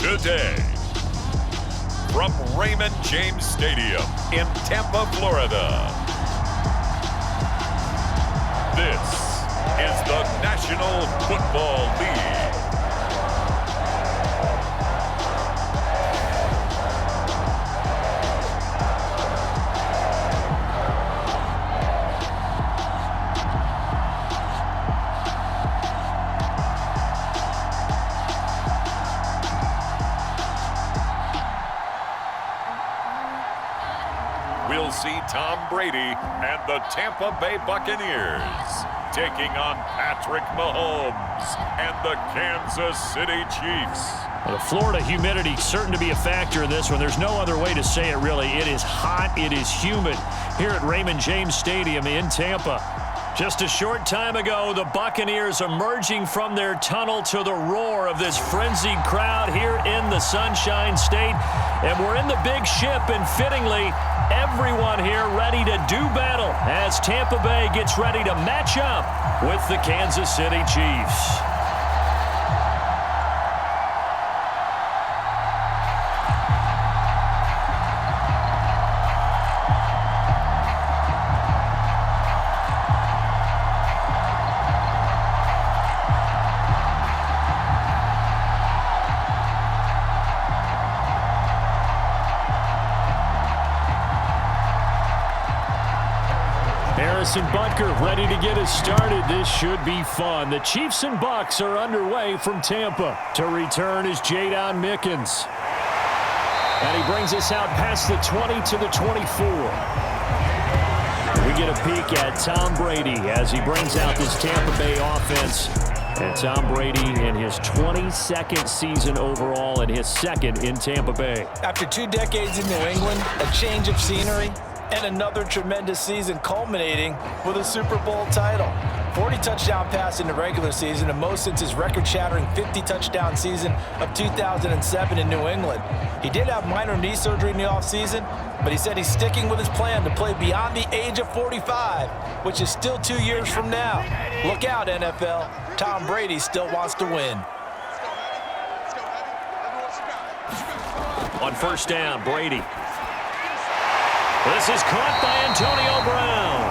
today. From Raymond James Stadium in Tampa, Florida, this is the National Football League. We'll see Tom Brady and the Tampa Bay Buccaneers taking on Patrick Mahomes and the Kansas City Chiefs. Well, the Florida humidity certain to be a factor in this one. There's no other way to say it, really. It is hot. It is humid here at Raymond James Stadium in Tampa. Just a short time ago, the Buccaneers emerging from their tunnel to the roar of this frenzied crowd here in the Sunshine State. And we're in the big ship, and fittingly, everyone here ready to do battle as Tampa Bay gets ready to match up with the Kansas City Chiefs. And Butker ready to get us started. This should be fun. The Chiefs and Bucs are underway from Tampa. To return is Jadon Mickens. And he brings us out past the 20 to the 24. We get a peek at Tom Brady as he brings out this Tampa Bay offense. And Tom Brady in his 22nd season overall and his second in Tampa Bay. After 2 decades in New England, a change of scenery, and another tremendous season culminating with a Super Bowl title. 40 touchdown pass in the regular season, and most since his record-shattering 50-touchdown season of 2007 in New England. He did have minor knee surgery in the offseason, but he said he's sticking with his plan to play beyond the age of 45, which is still 2 years from now. Look out, NFL. Tom Brady still wants to win. On first down, Brady. This is caught by Antonio Brown.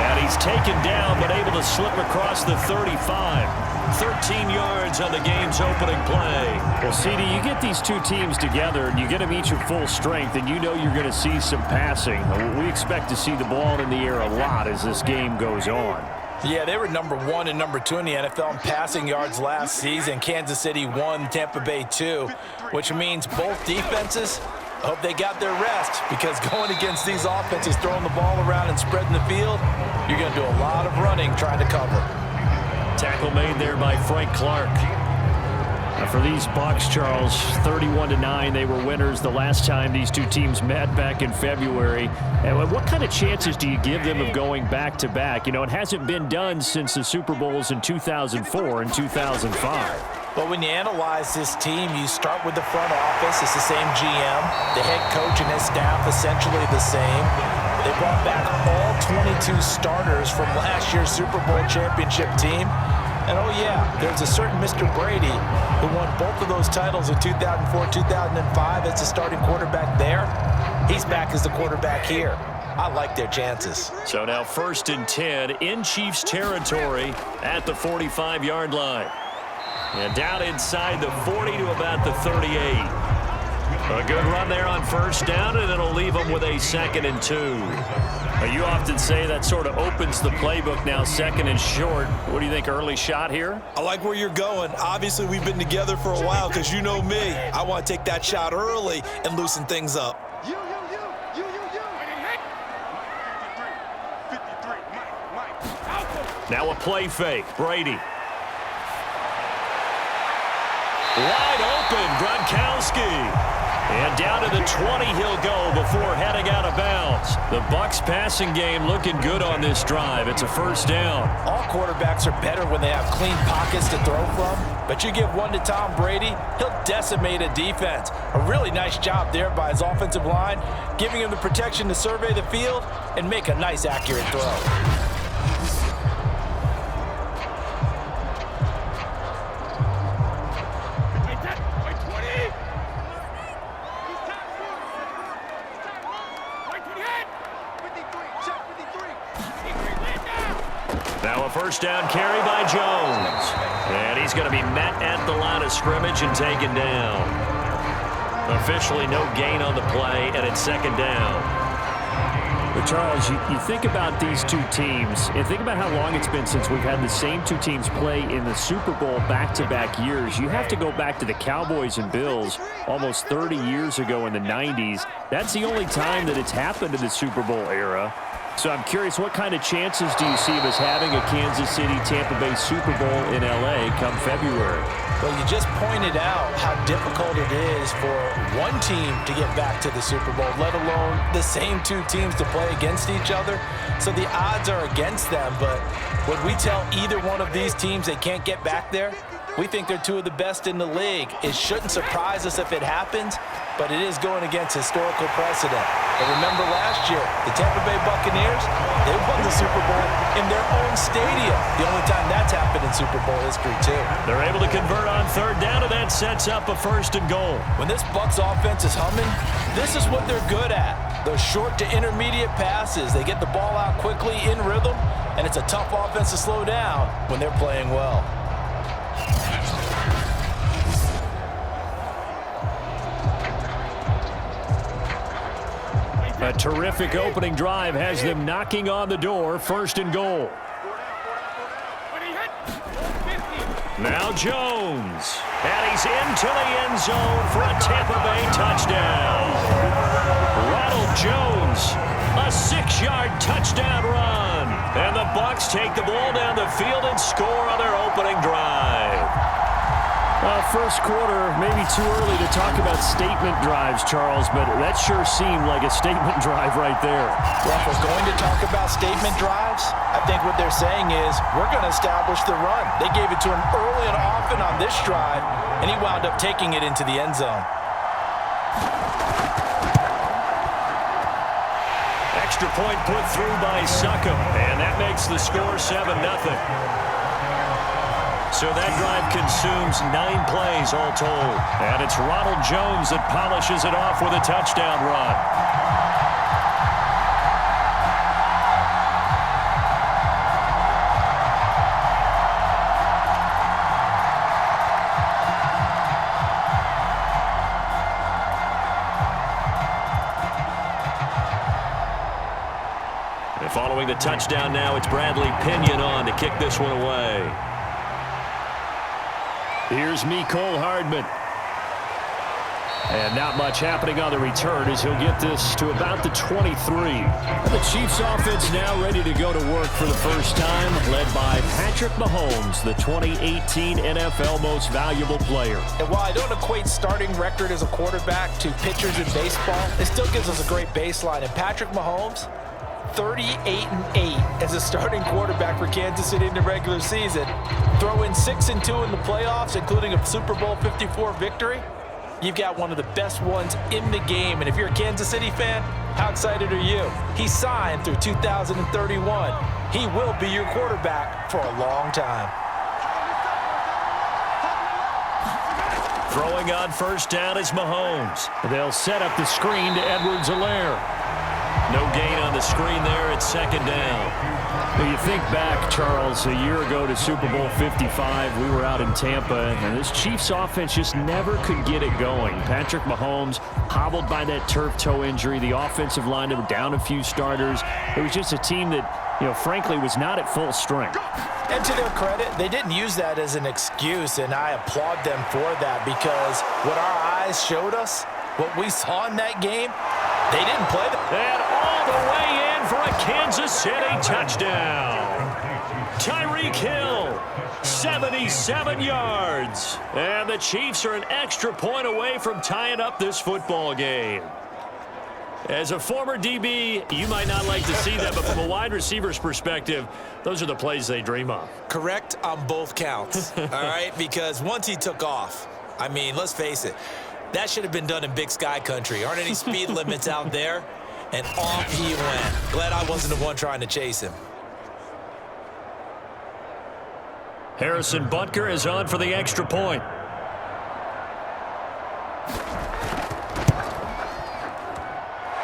And he's taken down, but able to slip across the 35. 13 yards on the game's opening play. Well, CD, you get these two teams together, and you get them each at full strength, and you know you're going to see some passing. We expect to see the ball in the air a lot as this game goes on. Yeah, they were number 1 and number 2 in the NFL in passing yards last season. Kansas City 1, Tampa Bay 2, which means both defenses hope they got their rest, because going against these offenses, throwing the ball around and spreading the field, you're going to do a lot of running trying to cover. Tackle made there by Frank Clark. For these Bucs, Charles, 31-9, they were winners the last time these two teams met back in February. And what kind of chances do you give them of going back-to-back? You know, it hasn't been done since the Super Bowls in 2004 and 2005. But when you analyze this team, you start with the front office. It's the same GM. The head coach and his staff essentially the same. They brought back all 22 starters from last year's Super Bowl championship team. And oh yeah, there's a certain Mr. Brady who won both of those titles in 2004, 2005 as the starting quarterback there. He's back as the quarterback here. I like their chances. So now 1st and 10 in Chiefs territory at the 45-yard line. And down inside the 40 to about the 38. A good run there on first down, and it'll leave them with a 2nd and 2. You often say that sort of opens the playbook now, 2nd and short. What do you think, early shot here? I like where you're going. Obviously, we've been together for a while because you know me. I want to take that shot early and loosen things up. Now a play fake. Brady. Wide open, Gronkowski. And down to the 20 he'll go before heading out of bounds. The Bucs passing game looking good on this drive. It's a first down. All quarterbacks are better when they have clean pockets to throw from. But you give one to Tom Brady, he'll decimate a defense. A really nice job there by his offensive line, giving him the protection to survey the field and make a nice, accurate throw. first down carry by Jones. And he's going to be met at the line of scrimmage and taken down. Officially no gain on the play, and it's second down. But Charles, you think about these two teams, and think about how long it's been since we've had the same two teams play in the Super Bowl back-to-back years. You have to go back to the Cowboys and Bills almost 30 years ago in the 90s. That's the only time that it's happened in the Super Bowl era. So I'm curious, what kind of chances do you see of us having a Kansas City-Tampa Bay Super Bowl in L.A. come February? Well, you just pointed out how difficult it is for one team to get back to the Super Bowl, let alone the same two teams to play against each other. So the odds are against them, but when we tell either one of these teams they can't get back there, we think they're two of the best in the league. It shouldn't surprise us if it happens, but it is going against historical precedent. And remember last year, the Tampa Bay Buccaneers, they won the Super Bowl in their own stadium. The only time that's happened in Super Bowl history, too. They're able to convert on third down, and that sets up a first and goal. When this Bucs offense is humming, this is what they're good at. Those short to intermediate passes. They get the ball out quickly in rhythm, and it's a tough offense to slow down when they're playing well. A terrific opening drive has them knocking on the door, first and goal. Now Jones, and he's into the end zone for a Tampa Bay touchdown. Ronald Jones, a 6-yard touchdown run. And the Bucs take the ball down the field and score on their opening drive. First quarter, maybe too early to talk about statement drives, Charles, but that sure seemed like a statement drive right there. Well, if we're going to talk about statement drives, I think what they're saying is we're going to establish the run. They gave it to him early and often on this drive, and he wound up taking it into the end zone. Extra point put through by Succop, and that makes the score 7-0. So that drive consumes 9 plays all told. And it's Ronald Jones that polishes it off with a touchdown run. And following the touchdown now, it's Bradley Pinion on to kick this one away. Here's Mecole Hardman. And not much happening on the return as he'll get this to about the 23. The Chiefs offense now ready to go to work for the first time, led by Patrick Mahomes, the 2018 NFL Most Valuable Player. And while I don't equate starting record as a quarterback to pitchers in baseball, it still gives us a great baseline. And Patrick Mahomes, 38-8 as a starting quarterback for Kansas City in the regular season. Throw in 6-2 in the playoffs, including a Super Bowl 54 victory. You've got one of the best ones in the game. And if you're a Kansas City fan, how excited are you? He signed through 2031. He will be your quarterback for a long time. Throwing on first down is Mahomes. They'll set up the screen to Edwards-Helaire. No gain on the screen there. It's second down. Now you think back, Charles, a year ago to Super Bowl 55, we were out in Tampa, and this Chiefs offense just never could get it going. Patrick Mahomes hobbled by that turf toe injury. The offensive line were down a few starters. It was just a team that, frankly, was not at full strength. And to their credit, they didn't use that as an excuse, and I applaud them for that because what our eyes showed us, what we saw in that game, they didn't play that. And all the way in for a Kansas City touchdown. Tyreek Hill, 77 yards. And the Chiefs are an extra point away from tying up this football game. As a former DB, you might not like to see that, but from a wide receiver's perspective, those are the plays they dream of. Correct on both counts, all right? Because once he took off, I mean, let's face it, that should have been done in Big Sky country. Aren't any speed limits out there? And off he went. Glad I wasn't the one trying to chase him. Harrison Butker is on for the extra point.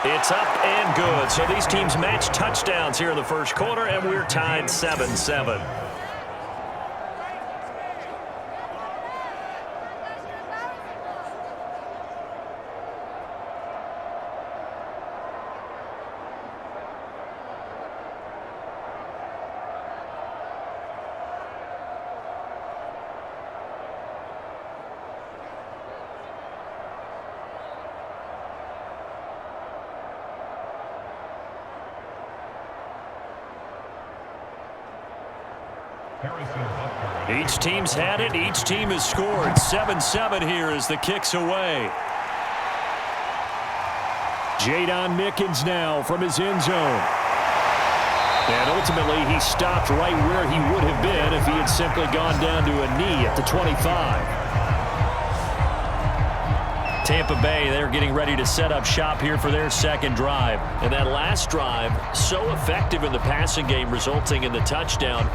It's up and good. So these teams match touchdowns here in the first quarter, and we're tied 7-7. Each team's had it. Each team has scored. 7-7 here as the kick's away. Jadon Mickens now from his end zone. And ultimately, he stopped right where he would have been if he had simply gone down to a knee at the 25. Tampa Bay, they're getting ready to set up shop here for their second drive. And that last drive, so effective in the passing game, resulting in the touchdown.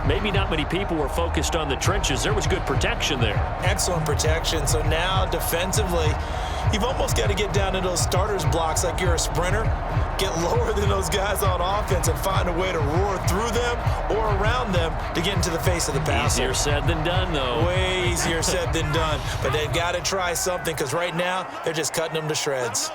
Maybe not many people were focused on the trenches. There was good protection there. Excellent protection. So now defensively, you've almost got to get down to those starters blocks like you're a sprinter. Get lower than those guys on offense and find a way to roar through them or around them to get into the face of the passer. Easier said than done, though. Way easier said than done. But they've got to try something because right now they're just cutting them to shreds.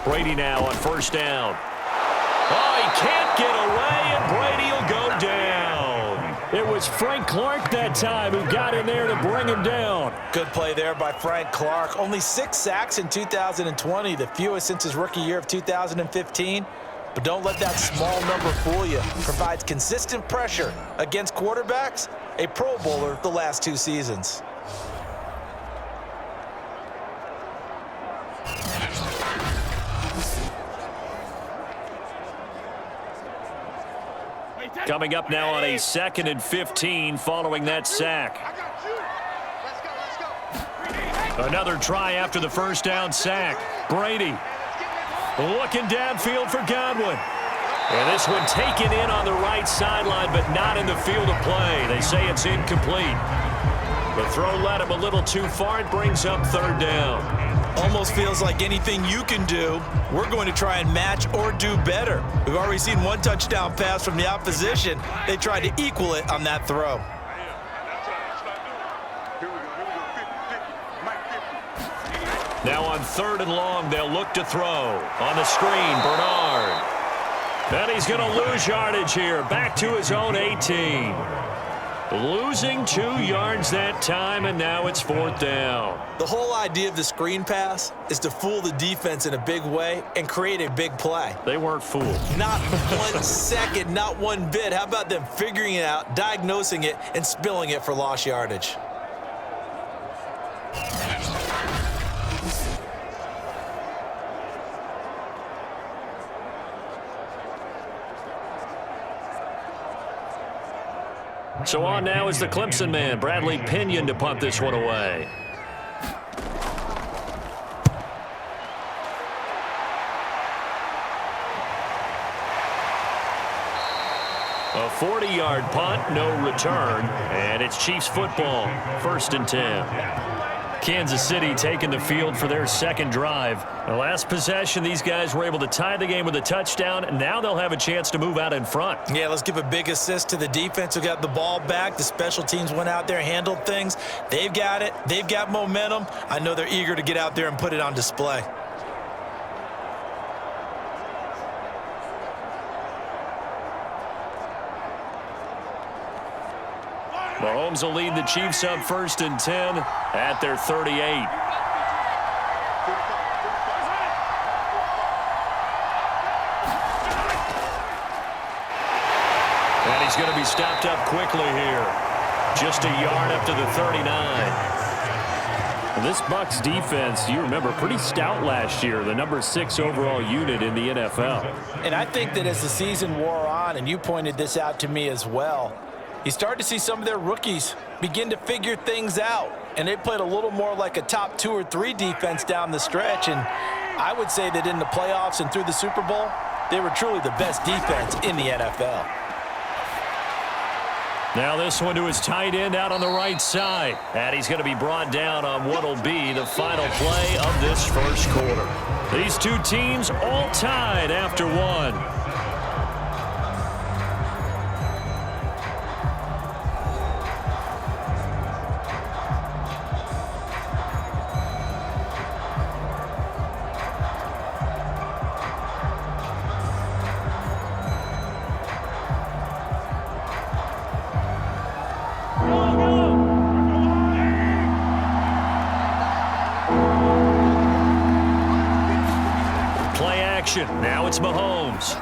Brady now on first down. Oh, he can't get away, and Brady will go down. It was Frank Clark that time who got in there to bring him down. Good play there by Frank Clark. Only 6 sacks in 2020, the fewest since his rookie year of 2015. But don't let that small number fool you. Provides consistent pressure against quarterbacks, a Pro Bowler the last 2 seasons. Coming up now on a 2nd and 15 following that sack. Another try after the first down sack. Brady looking downfield for Godwin. And this one taken in on the right sideline, but not in the field of play. They say it's incomplete. The throw led him a little too far. It brings up 3rd down. Almost feels like anything you can do, we're going to try and match or do better. We've already seen 1 touchdown pass from the opposition. They tried to equal it on that throw. Now on 3rd and long, they'll look to throw. On the screen, Bernard. And he's going to lose yardage here. Back to his own 18. Losing 2 yards that time, and now it's 4th down. The whole idea of the screen pass is to fool the defense in a big way and create a big play. They weren't fooled. Not 1 second, not 1 bit. How about them figuring it out, diagnosing it, and spilling it for lost yardage? So on now is the Clemson man, Bradley Pinion, to punt this one away. A 40-yard punt, no return, and it's Chiefs football, 1st and 10. Kansas City taking the field for their second drive. The last possession, these guys were able to tie the game with a touchdown, and now they'll have a chance to move out in front. Yeah, let's give a big assist to the defense who got the ball back. The special teams went out there, handled things. They've got it. They've got momentum. I know they're eager to get out there and put it on display. Mahomes will lead the Chiefs up 1st and 10 at their 38. And he's going to be stopped up quickly here. Just a yard up to the 39. And this Bucs defense, you remember, pretty stout last year, the number 6 overall unit in the NFL. And I think that as the season wore on, and you pointed this out to me as well, you start to see some of their rookies begin to figure things out. And they played a little more like a top 2 or 3 defense down the stretch. And I would say that in the playoffs and through the Super Bowl, they were truly the best defense in the NFL. Now this one to his tight end out on the right side. And he's going to be brought down on what will be the final play of this first quarter. These two teams all tied after one. Now it's Mahomes.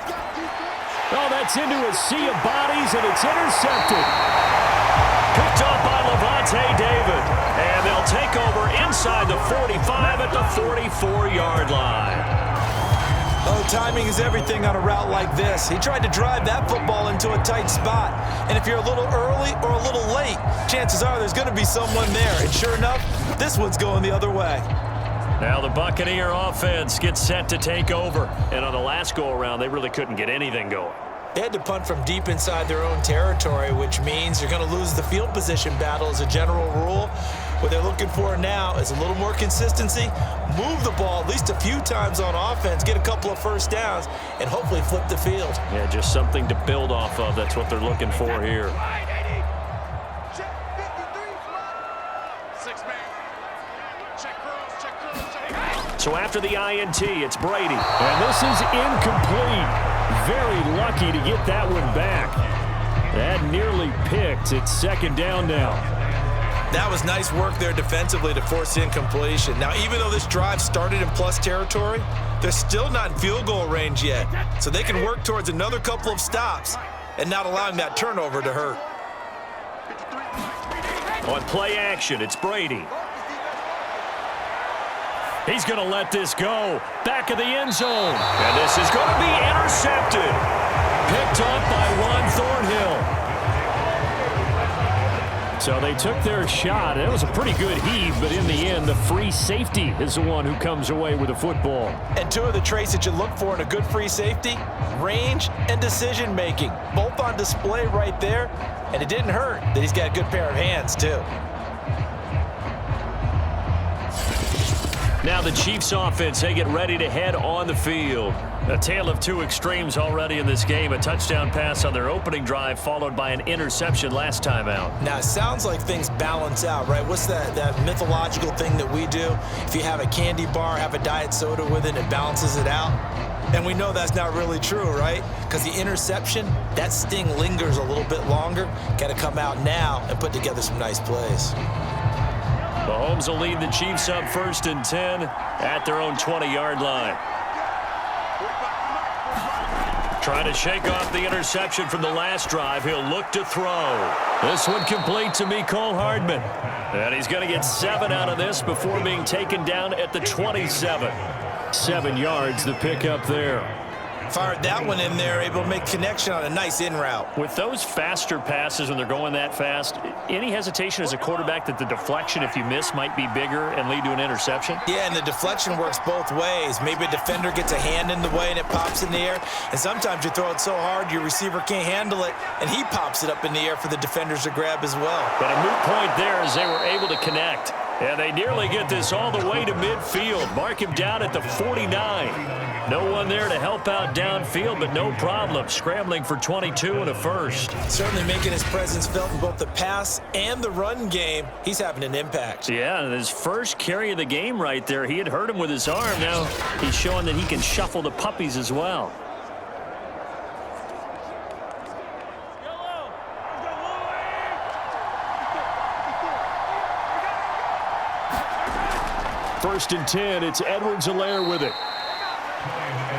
Oh, that's into a sea of bodies, and it's intercepted. Picked up by Levante David. And they'll take over inside the 45 at the 44-yard line. Oh, timing is everything on a route like this. He tried to drive that football into a tight spot. And if you're a little early or a little late, chances are there's going to be someone there. And sure enough, this one's going the other way. Now the Buccaneer offense gets set to take over. And on the last go-around, they really couldn't get anything going. They had to punt from deep inside their own territory, which means you're going to lose the field position battle as a general rule. What they're looking for now is a little more consistency, move the ball at least a few times on offense, get a couple of first downs, and hopefully flip the field. Yeah, just something to build off of. That's what they're looking for here. So after the INT, it's Brady. And this is incomplete. Very lucky to get that one back. That nearly picked. It's second down now. That was nice work there defensively to force the incompletion. Now, even though this drive started in plus territory, they're still not in field goal range yet. So they can work towards another couple of stops and not allowing that turnover to hurt. On play action, it's Brady. He's going to let this go. Back of the end zone. And this is going to be intercepted. Picked up by Juan Thornhill. So they took their shot. It was a pretty good heave, but in the end, the free safety is the one who comes away with the football. And two of the traits that you look for in a good free safety, range and decision-making, both on display right there. And it didn't hurt that he's got a good pair of hands, too. Now the Chiefs offense, they get ready to head on the field. A tale of two extremes already in this game. A touchdown pass on their opening drive followed by an interception last time out. Now, it sounds like things balance out, right? What's that mythological thing that we do? If you have a candy bar, have a diet soda with it, it balances it out. And we know that's not really true, right? Because the interception, that sting lingers a little bit longer. Got to come out now and put together some nice plays. Mahomes will lead the Chiefs up 1st and 10 at their own 20-yard line. Trying to shake off the interception from the last drive. He'll look to throw. This one complete to Mecole Hardman. And he's going to get 7 out of this before being taken down at the 27. 7 yards, the pickup there. Fired that one in there, able to make connection on a nice in route. With those faster passes when they're going that fast, any hesitation as a quarterback that the deflection, if you miss, might be bigger and lead to an interception? Yeah, and the deflection works both ways. Maybe a defender gets a hand in the way and it pops in the air. And sometimes you throw it so hard your receiver can't handle it, and he pops it up in the air for the defenders to grab as well. But a moot point there as they were able to connect. And they nearly get this all the way to midfield. Mark him down at the 49. No one there to help out downfield, but no problem. Scrambling for 22 and a first. Certainly making his presence felt in both the pass and the run game. He's having an impact. Yeah, and his first carry of the game right there, he had hurt him with his arm. Now he's showing that he can shuffle the puppies as well. First and 10, it's Edwards-Helaire with it.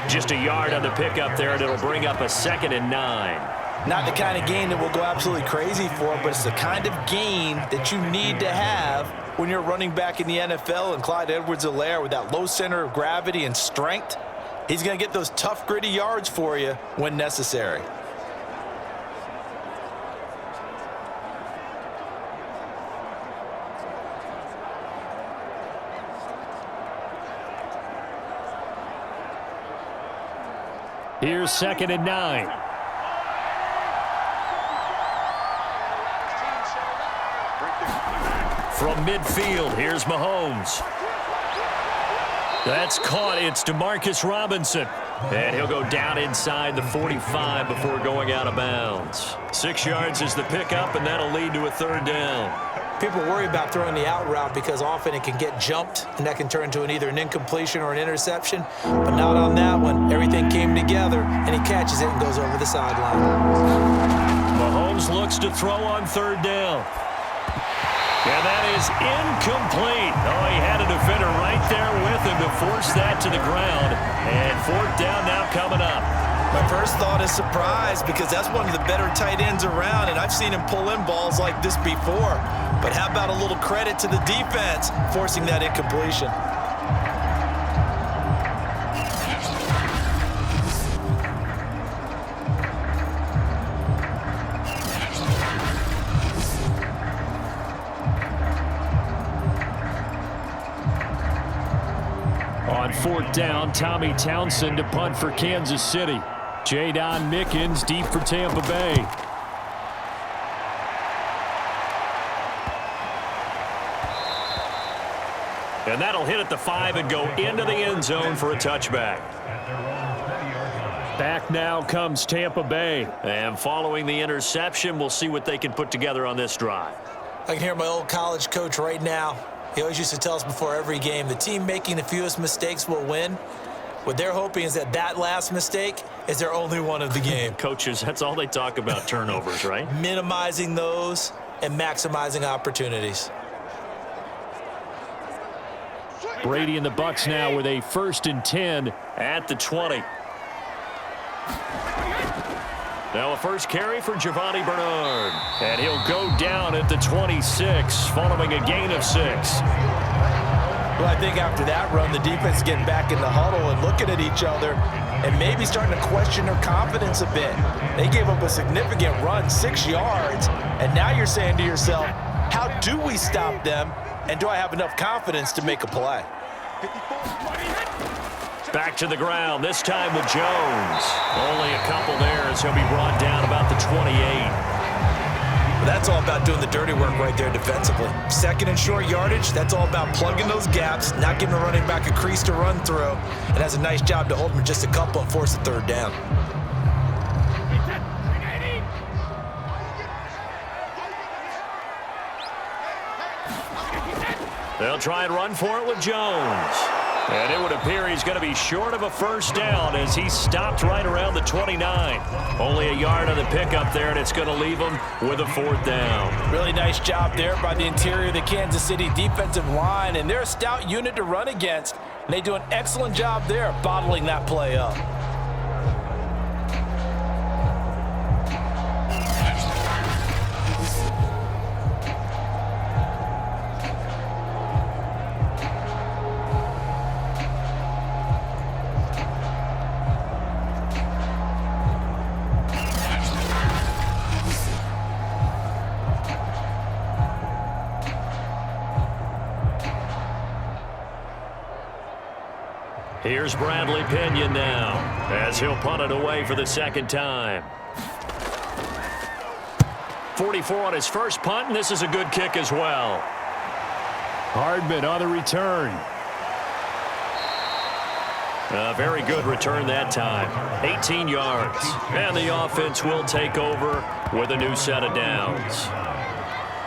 Just a yard on the pickup there, and it'll bring up a 2nd and 9. Not the kind of gain that we'll go absolutely crazy for, but it's the kind of gain that you need to have when you're running back in the NFL. And Clyde Edwards-Helaire, with that low center of gravity and strength, he's going to get those tough, gritty yards for you when necessary. Here's 2nd and 9. From midfield, here's Mahomes. That's caught. It's Demarcus Robinson. And he'll go down inside the 45 before going out of bounds. 6 yards is the pickup, and that'll lead to a third down. People worry about throwing the out route because often it can get jumped, and that can turn into either an incompletion or an interception. But not on that one. Everything came together, and he catches it and goes over the sideline. Mahomes looks to throw on third down. And that is incomplete. Oh, he had a defender right there with him to force that to the ground. And fourth down now coming up. My first thought is surprise because that's one of the better tight ends around, and I've seen him pull in balls like this before. But how about a little credit to the defense forcing that incompletion? On fourth down, Tommy Townsend to punt for Kansas City. Jadon Mickens deep for Tampa Bay. And that'll hit at the 5 and go into the end zone for a touchback. Back now comes Tampa Bay. And following the interception, we'll see what they can put together on this drive. I can hear my old college coach right now. He always used to tell us before every game, the team making the fewest mistakes will win. What they're hoping is that last mistake is their only one of the game. Coaches, that's all they talk about, turnovers, right? Minimizing those and maximizing opportunities. Brady and the Bucs now with a 1st and 10 at the 20. Now a first carry for Giovanni Bernard. And he'll go down at the 26 following a gain of 6. Well, I think after that run, the defense getting back in the huddle and looking at each other and maybe starting to question their confidence a bit. They gave up a significant run, 6 yards, and now you're saying to yourself, how do we stop them, and do I have enough confidence to make a play? Back to the ground, this time with Jones. Only a couple there as he'll be brought down about the 28. That's all about doing the dirty work right there defensively. Second and short yardage, that's all about plugging those gaps, not giving a running back a crease to run through, and has a nice job to hold him just a couple and force the third down. They'll try and run for it with Jones. And it would appear he's going to be short of a first down as he stopped right around the 29. Only a yard on the pickup there, and it's going to leave him with a 4th down. Really nice job there by the interior of the Kansas City defensive line, and they're a stout unit to run against. And they do an excellent job there bottling that play up. Here's Bradley Pinion now as he'll punt it away for the 2nd time. 44 on his first punt, and this is a good kick as well. Hardman on the return. A very good return that time. 18 yards. And the offense will take over with a new set of downs.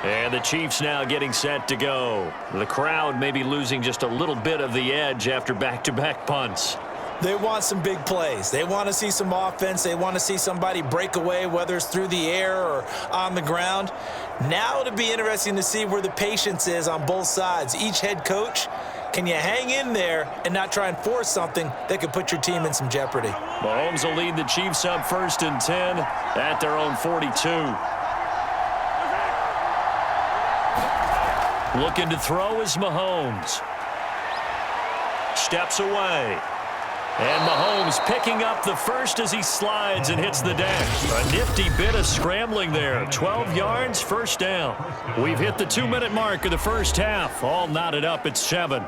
And the Chiefs now getting set to go. The crowd may be losing just a little bit of the edge after back-to-back punts. They want some big plays. They want to see some offense. They want to see somebody break away, whether it's through the air or on the ground. Now it'll be interesting to see where the patience is on both sides. Each head coach, can you hang in there and not try and force something that could put your team in some jeopardy? Mahomes will lead the Chiefs up 1st and 10 at their own 42. Looking to throw is Mahomes. Steps away. And Mahomes picking up the first as he slides and hits the deck. A nifty bit of scrambling there. 12 yards, 1st down. We've hit the 2-minute mark of the first half. All knotted up at 7.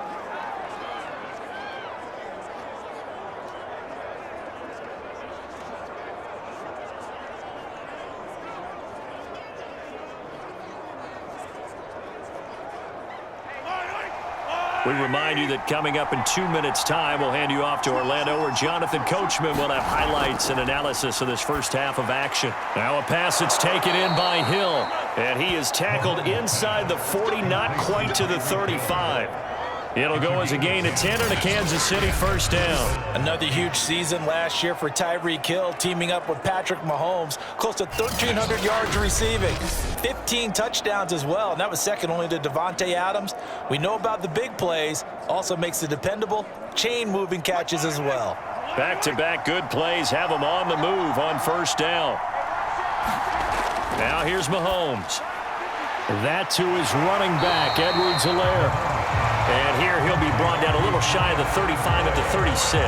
We remind you that coming up in 2 minutes' time, we'll hand you off to Orlando, where Jonathan Coachman will have highlights and analysis of this first half of action. Now a pass that's taken in by Hill, and he is tackled inside the 40, not quite to the 35. It'll go as a gain of 10 and a Kansas City first down. Another huge season last year for Tyreek Hill, teaming up with Patrick Mahomes, close to 1,300 yards receiving, 15 touchdowns as well, and that was second only to Devontae Adams. We know about the big plays, also makes the dependable chain-moving catches as well. Back-to-back good plays have him on the move on first down. Now here's Mahomes. That to his running back, Edwards-Helaire. And here he'll be brought down a little shy of the 35 at the 36.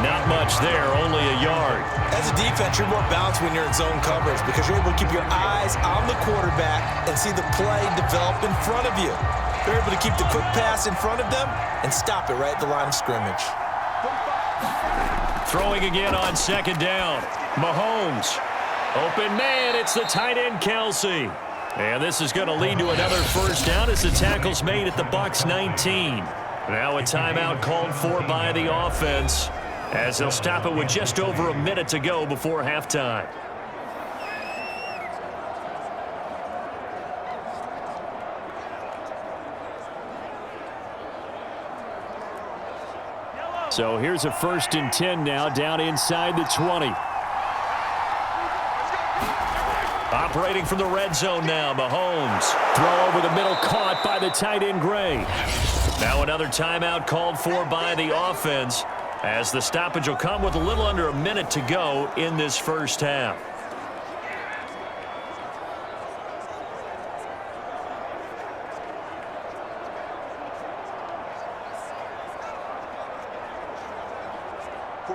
Not much there, only a yard. As a defense, you're more balanced when you're in zone coverage because you're able to keep your eyes on the quarterback and see the play develop in front of you. You're able to keep the quick pass in front of them and stop it right at the line of scrimmage. Throwing again on second down. Mahomes. Open man, it's the tight end Kelsey. And this is going to lead to another first down as the tackle's made at the Bucs 19. Now a timeout called for by the offense as they'll stop it with just over a minute to go before halftime. So here's a 1st and 10 now, down inside the 20. Operating from the red zone now, Mahomes. Throw over the middle, caught by the tight end Gray. Now another timeout called for by the offense as the stoppage will come with a little under a minute to go in this first half.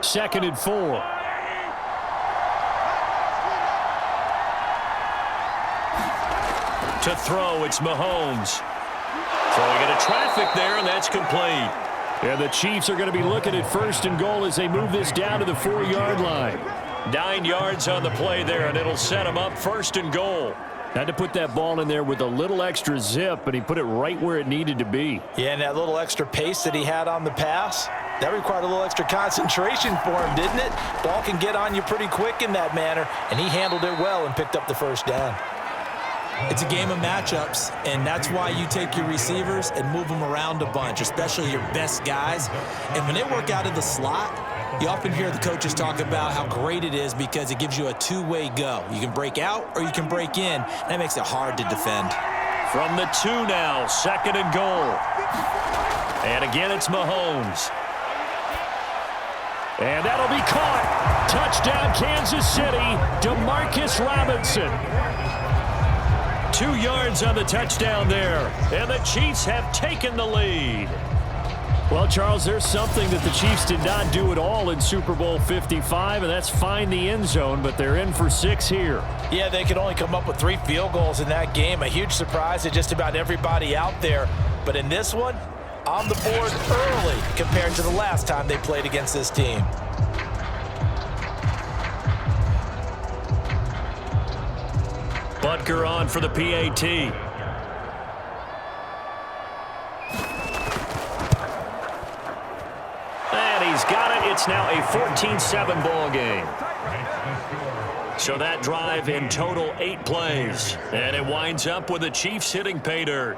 Second and 4. To throw, it's Mahomes. Throwing into traffic there, and that's complete. And the Chiefs are going to be looking at 1st and goal as they move this down to the 4-yard line. 9 yards on the play there, and it'll set them up 1st and goal. Had to put that ball in there with a little extra zip, but he put it right where it needed to be. Yeah, and that little extra pace that he had on the pass, that required a little extra concentration for him, didn't it? Ball can get on you pretty quick in that manner, and he handled it well and picked up the first down. It's a game of matchups, and that's why you take your receivers and move them around a bunch, especially your best guys. And when they work out of the slot, you often hear the coaches talk about how great it is because it gives you a two-way go. You can break out or you can break in. That makes it hard to defend. From the 2 now, 2nd and goal. And again, it's Mahomes. And that'll be caught. Touchdown, Kansas City. DeMarcus Robinson. 2 yards on the touchdown there. And the Chiefs have taken the lead. Well, Charles, there's something that the Chiefs did not do at all in Super Bowl 55, and that's find the end zone, but they're in for 6 here. Yeah, they could only come up with 3 field goals in that game. A huge surprise to just about everybody out there. But in this one, on the board early compared to the last time they played against this team. Butker on for the PAT. And he's got it. It's now a 14-7 ball game. So that drive in total 8 plays. And it winds up with the Chiefs hitting pay dirt.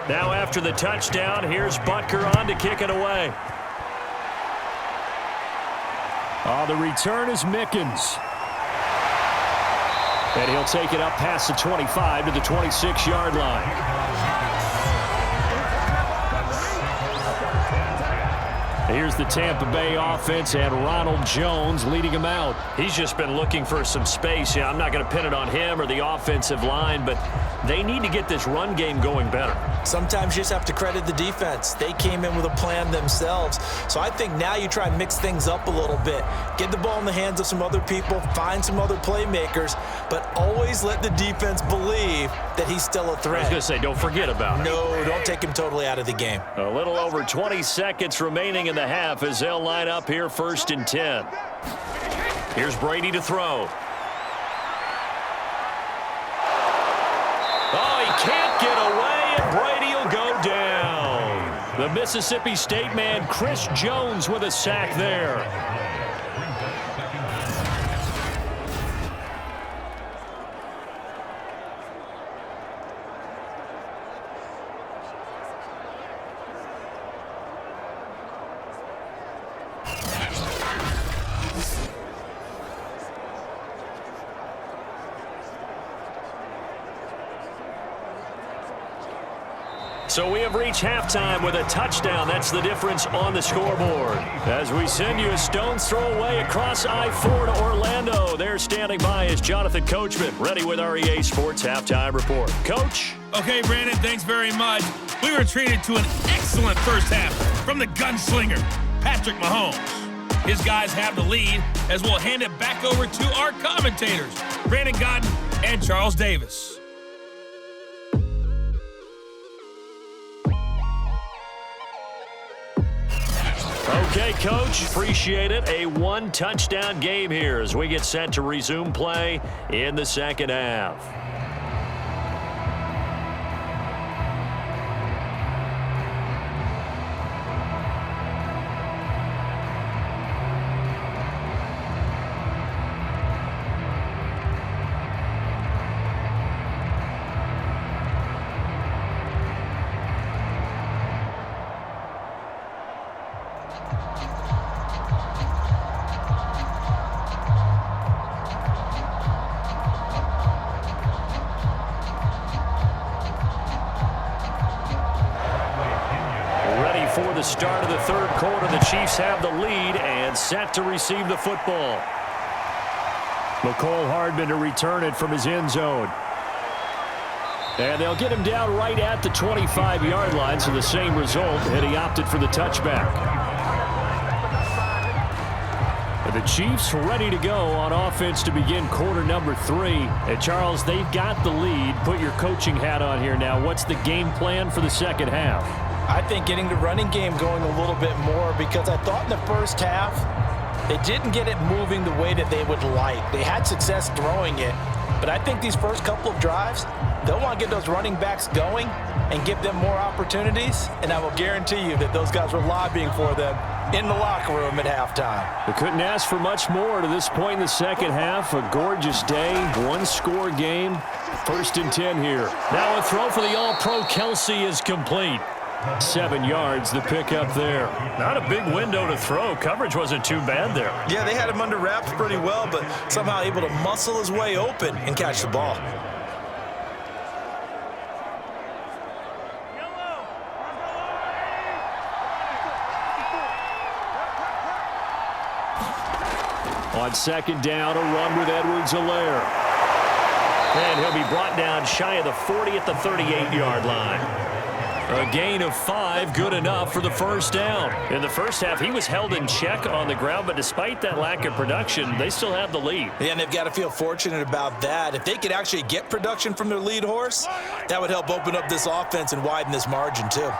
Now after the touchdown, here's Butker on to kick it away. The return is Mickens. And he'll take it up past the 25 to the 26-yard line. Here's the Tampa Bay offense and Ronald Jones leading him out. He's just been looking for some space. Yeah, I'm not going to pin it on him or the offensive line, but they need to get this run game going better. Sometimes you just have to credit the defense. They came in with a plan themselves. So I think now you try and mix things up a little bit. Get the ball in the hands of some other people, find some other playmakers, but always let the defense believe that he's still a threat. I was going to say, don't forget about it. No, don't take him totally out of the game. A little over 20 seconds remaining in the half as they'll line up here 1st and 10. Here's Brady to throw. Oh, he can't get away, and Brady will go down. The Mississippi State man, Chris Jones, with a sack there. So we have reached halftime with a touchdown. That's the difference on the scoreboard. As we send you a stone's throw away across I-4 to Orlando. There standing by is Jonathan Coachman, ready with our EA Sports Halftime Report. Coach? Okay, Brandon, thanks very much. We were treated to an excellent first half from the gunslinger, Patrick Mahomes. His guys have the lead as we'll hand it back over to our commentators, Brandon Godden and Charles Davis. Okay, Coach, appreciate it. A one-touchdown game here as we get set to resume play in the second half. For the start of the third quarter, the Chiefs have the lead and set to receive the football. McCole Hardman to return it from his end zone. And they'll get him down right at the 25-yard line, so the same result, and he opted for the touchback. And the Chiefs ready to go on offense to begin quarter number 3. And Charles, they've got the lead. Put your coaching hat on here now. What's the game plan for the second half? I think getting the running game going a little bit more, because I thought in the first half they didn't get it moving the way that they would like. They had success throwing it, but I think these first couple of drives, they'll want to get those running backs going and give them more opportunities, and I will guarantee you that those guys were lobbying for them in the locker room at halftime. They couldn't ask for much more to this point in the second half. A gorgeous day, one-score game. 1st and 10 here. Now a throw for the All-Pro Kelsey is complete. 7 yards, the pickup there. Not a big window to throw. Coverage wasn't too bad there. Yeah, they had him under wraps pretty well, but somehow able to muscle his way open and catch the ball. On second down, a run with Edwards-Helaire. And he'll be brought down shy of the 40 at the 38-yard line. A gain of 5, good enough for the first down. In the first half, he was held in check on the ground, but despite that lack of production, they still have the lead. Yeah, and they've got to feel fortunate about that. If they could actually get production from their lead horse, that would help open up this offense and widen this margin, too.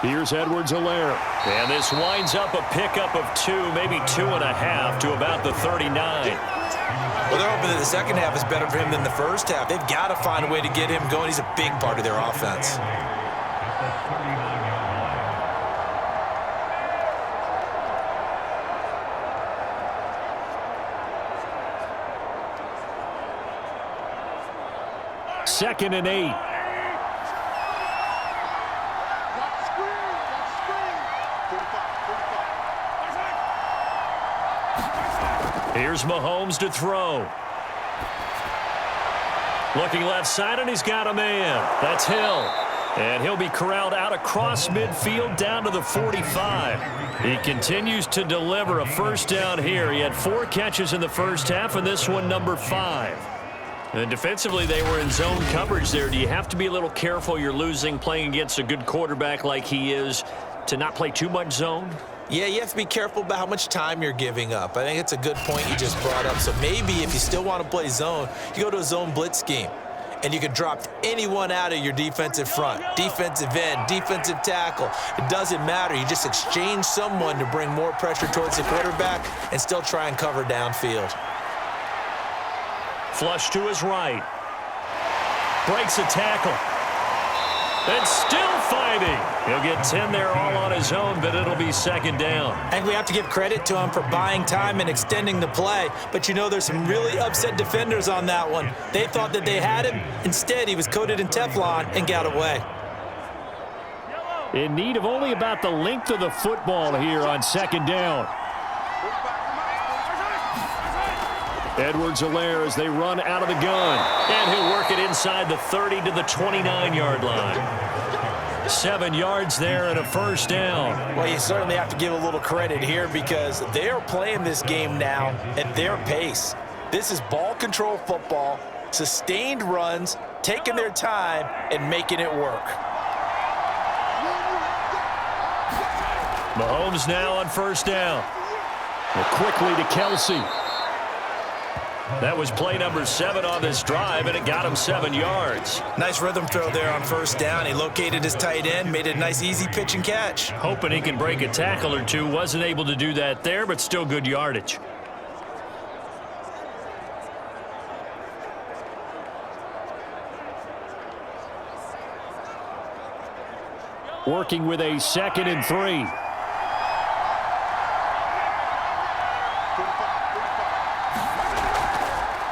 Here's Edwards-Helaire. And this winds up a pickup of 2, maybe 2.5 to about the 39. Well, they're hoping that the second half is better for him than the first half. They've got to find a way to get him going. He's a big part of their offense. Second and 8. Here's Mahomes to throw. Looking left side, and he's got a man. That's Hill. And he'll be corralled out across midfield down to the 45. He continues to deliver a first down here. He had 4 catches in the first half, and this one number 5. And defensively, they were in zone coverage there. Do you have to be a little careful? You're losing playing against a good quarterback like he is to not play too much zone? Yeah, you have to be careful about how much time you're giving up. I think it's a good point you just brought up. So maybe if you still want to play zone, you go to a zone blitz scheme. And you can drop anyone out of your defensive front, defensive end, defensive tackle. It doesn't matter. You just exchange someone to bring more pressure towards the quarterback and still try and cover downfield. Flush to his right. Breaks a tackle. And still fighting. He'll get 10 there all on his own, but it'll be second down. I think we have to give credit to him for buying time and extending the play. But, you know, there's some really upset defenders on that one. They thought that they had him. Instead, he was coated in Teflon and got away. In need of only about the length of the football here on second down. Edwards-Helaire as they run out of the gun. And he'll work it inside the 30 to the 29-yard line. 7 yards there and a first down. Well, you certainly have to give a little credit here because they are playing this game now at their pace. This is ball control football, sustained runs, taking their time and making it work. Mahomes now on first down. Well, quickly to Kelsey. That was play number 7 on this drive, and it got him 7 yards. Nice rhythm throw there on first down. He located his tight end, made it a nice, easy pitch and catch. Hoping he can break a tackle or two. Wasn't able to do that there, but still good yardage. Working with a 2nd and 3.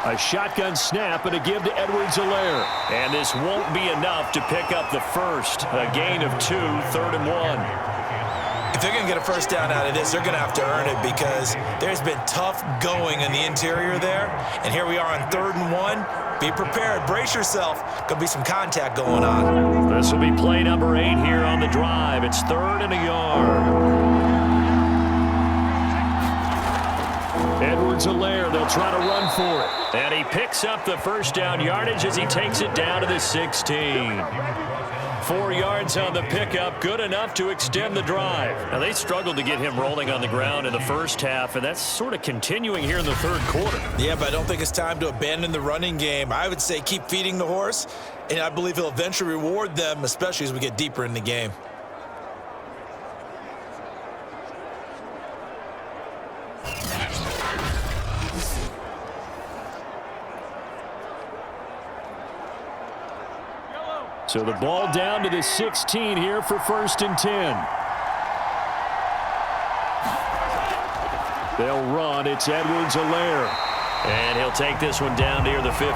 A shotgun snap and a give to Edwards-Helaire. And this won't be enough to pick up the first. A gain of 2, 3rd and 1. If they're going to get a first down out of this, they're going to have to earn it because there's been tough going in the interior there. And here we are on 3rd and 1. Be prepared. Brace yourself. Going to be some contact going on. This will be play number 8 here on the drive. It's 3rd and a yard. Edwards-Helaire, they'll try to run for it. And he picks up the first down yardage as he takes it down to the 16. 4 yards on the pickup, good enough to extend the drive. Now, they struggled to get him rolling on the ground in the first half, and that's sort of continuing here in the 3rd quarter. Yeah, but I don't think it's time to abandon the running game. I would say keep feeding the horse, and I believe he'll eventually reward them, especially as we get deeper in the game. So the ball down to the 16 here for 1st and 10. They'll run. It's Edwards-Helaire. And he'll take this one down near the 15.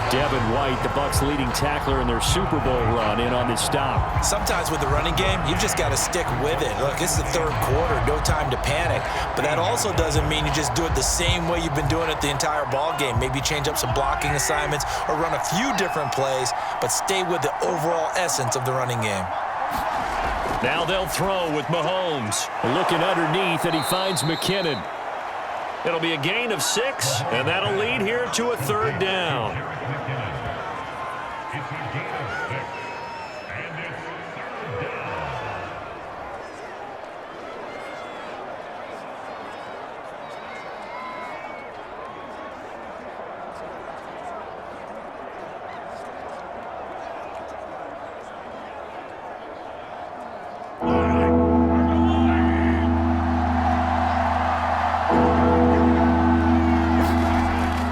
Devin White, the Bucs' leading tackler in their Super Bowl run, in on this stop. Sometimes with the running game, you've just got to stick with it. Look, it's the 3rd quarter, no time to panic. But that also doesn't mean you just do it the same way you've been doing it the entire ball game. Maybe change up some blocking assignments or run a few different plays, but stay with the overall essence of the running game. Now they'll throw with Mahomes. Looking underneath, and he finds McKinnon. It'll be a gain of 6, and that'll lead here to a 3rd down.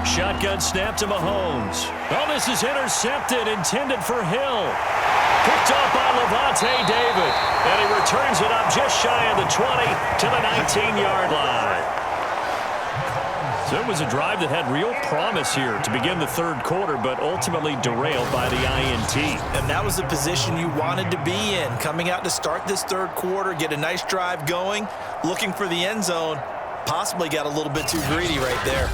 Shotgun snap to Mahomes. Oh, this is intercepted, intended for Hill. Picked up by Levante David. And he returns it up just shy of the 20 to the 19-yard line. So it was a drive that had real promise here to begin the 3rd quarter, but ultimately derailed by the INT. And that was the position you wanted to be in. Coming out to start this 3rd quarter, get a nice drive going, looking for the end zone. Possibly got a little bit too greedy right there.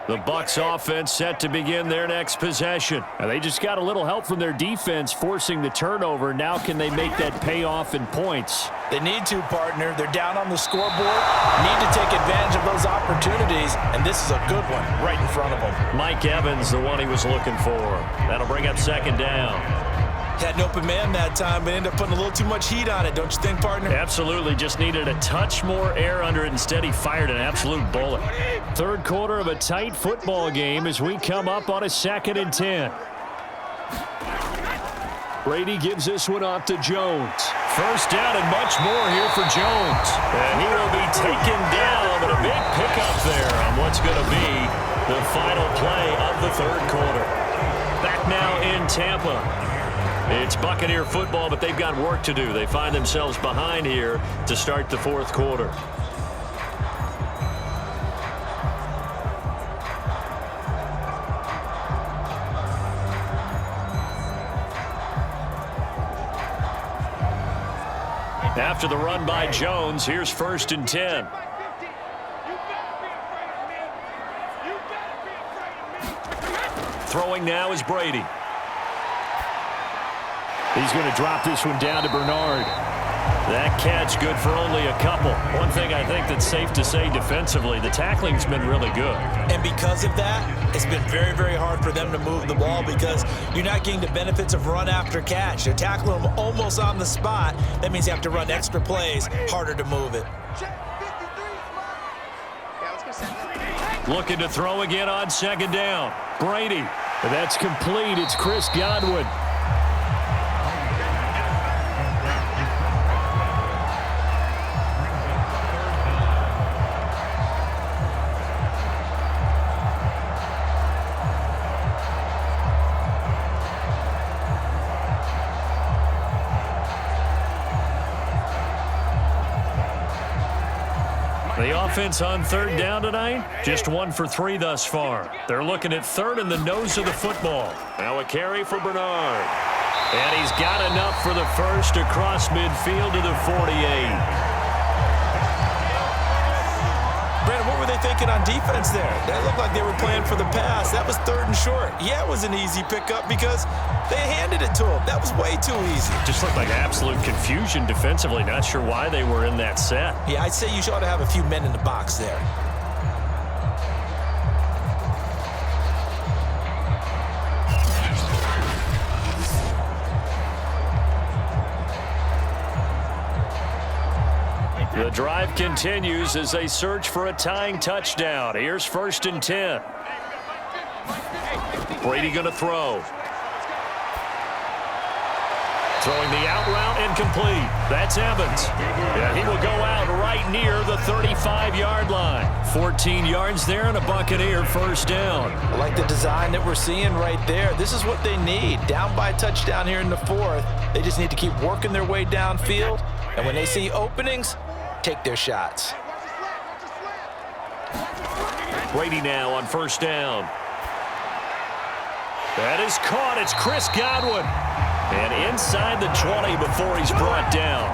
The Bucs offense set to begin their next possession. Now, they just got a little help from their defense forcing the turnover. Now can they make that pay off in points? They need to, partner. They're down on the scoreboard. Need to take advantage of those opportunities, and this is a good one right in front of them. Mike Evans, the one he was looking for. That'll bring up second down. Had an open man that time, but ended up putting a little too much heat on it, don't you think, partner? Absolutely. Just needed a touch more air under it. Instead, he fired an absolute bullet. Third quarter of a tight football game as we come up on a 2nd and 10. Brady gives this one off to Jones. First down and much more here for Jones. And he will be taken down, but a big pickup there on what's going to be the final play of the third quarter. Back now in Tampa. It's Buccaneer football, but they've got work to do. They find themselves behind here to start the fourth quarter. After the run by Jones, here's 1st and 10. Throwing now is Brady. He's going to drop this one down to Bernard. That catch good for only a couple. One thing I think that's safe to say defensively, the tackling's been really good. And because of that, it's been very, very hard for them to move the ball because you're not getting the benefits of run after catch. They're tackling them almost on the spot. That means you have to run extra plays, harder to move it. Looking to throw again on 2nd down. Brady. That's complete. It's Chris Godwin. The offense on 3rd down tonight, just 1 for 3 thus far. They're looking at 3rd in the nose of the football. Now a carry for Bernard. And he's got enough for the first across midfield to the 48. Brandon, what were they thinking on defense there? That looked like they were playing for the pass. That was 3rd and short. Yeah, it was an easy pickup because they handed it to him. That was way too easy. Just looked like absolute confusion defensively. Not sure why they were in that set. Yeah, I'd say you ought to have a few men in the box there. The drive continues as they search for a tying touchdown. Here's 1st and 10. Brady going to throw. Throwing the out route incomplete. That's Evans. Yeah, he will go out right near the 35-yard line. 14 yards there and a Buccaneer first down. I like the design that we're seeing right there. This is what they need. Down by a touchdown here in the 4th. They just need to keep working their way downfield. And when they see openings, take their shots. Brady now on 1st down. That is caught. It's Chris Godwin. And inside the 20 before he's brought down.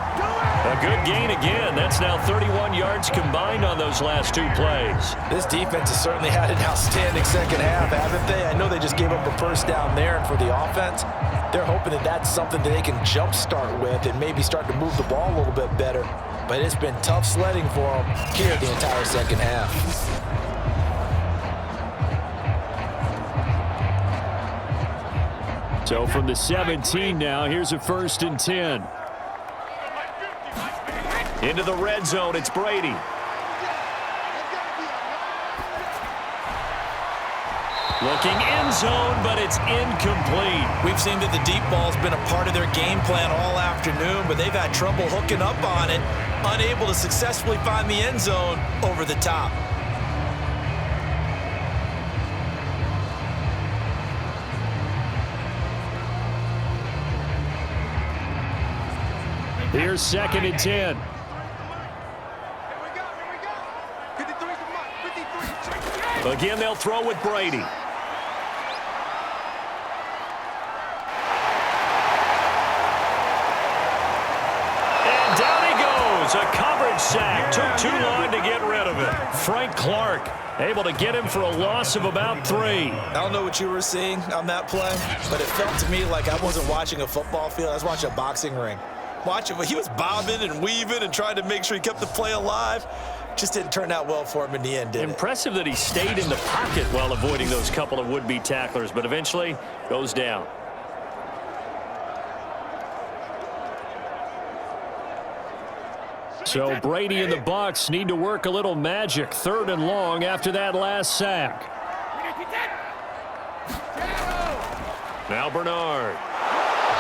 A good gain again. That's now 31 yards combined on those last 2 plays. This defense has certainly had an outstanding second half, haven't they? I know they just gave up a first down there, and for the offense, they're hoping that that's something that they can jumpstart with and maybe start to move the ball a little bit better. But it's been tough sledding for them here the entire second half. So from the 17 now, here's a 1st and 10. Into the red zone, it's Brady. Looking end zone, but it's incomplete. We've seen that the deep ball's been a part of their game plan all afternoon, but they've had trouble hooking up on it, unable to successfully find the end zone over the top. Here's 2nd and 10. Again, they'll throw with Brady. And down he goes It's a coverage sack. Took too long to get rid of it. Frank Clark able to get him for a loss of about 3. I don't know what you were seeing on that play, but it felt to me like I wasn't watching a football field. I was watching a boxing ring. He was bobbing and weaving and trying to make sure he kept the play alive. Just didn't turn out well for him in the end, did it? Impressive that he stayed in the pocket while avoiding those couple of would-be tacklers, but eventually goes down. So Brady and the Bucs need to work a little magic. 3rd and long after that last sack. Now Bernard.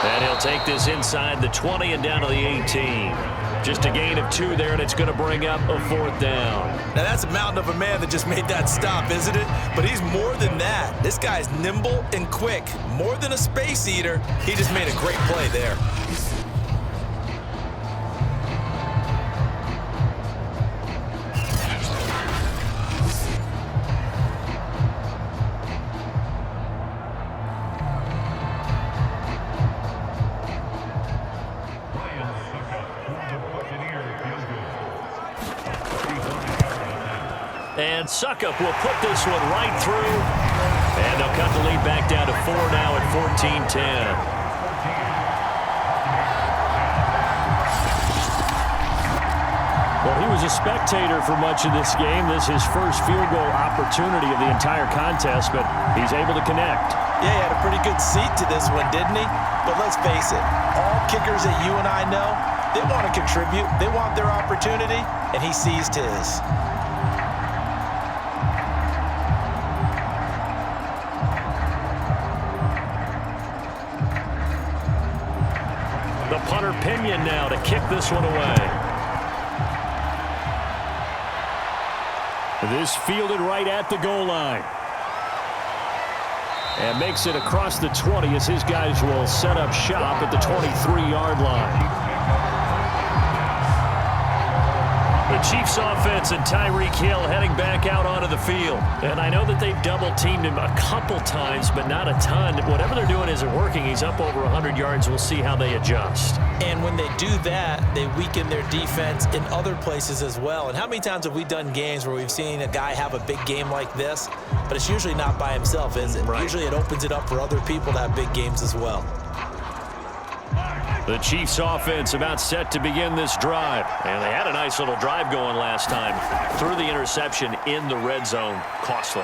And he'll take this inside the 20 and down to the 18. Just a gain of 2 there, and it's going to bring up a 4th down. Now, that's a mountain of a man that just made that stop, isn't it? But he's more than that. This guy's nimble and quick. More than a space eater. He just made a great play there. And Suckup will put this one right through. And they'll cut the lead back down to 4 now at 14-10. Well, he was a spectator for much of this game. This is his first field goal opportunity of the entire contest, but he's able to connect. Yeah, he had a pretty good seat to this one, didn't he? But let's face it, all kickers that you and I know, they want to contribute. They want their opportunity, and he seized his. The punter Pinion now to kick this one away. This fielded right at the goal line. And makes it across the 20 as his guys will set up shop at the 23-yard line. The Chiefs offense and Tyreek Hill heading back out onto the field. And I know that they've double-teamed him a couple times, but not a ton. Whatever they're doing isn't working. He's up over 100 yards. We'll see how they adjust. And when they do that, they weaken their defense in other places as well. And how many times have we done games where we've seen a guy have a big game like this, but it's usually not by himself, is it? Right. Usually it opens it up for other people to have big games as well. The Chiefs offense about set to begin this drive. And they had a nice little drive going last time. Threw the interception in the red zone. Costly.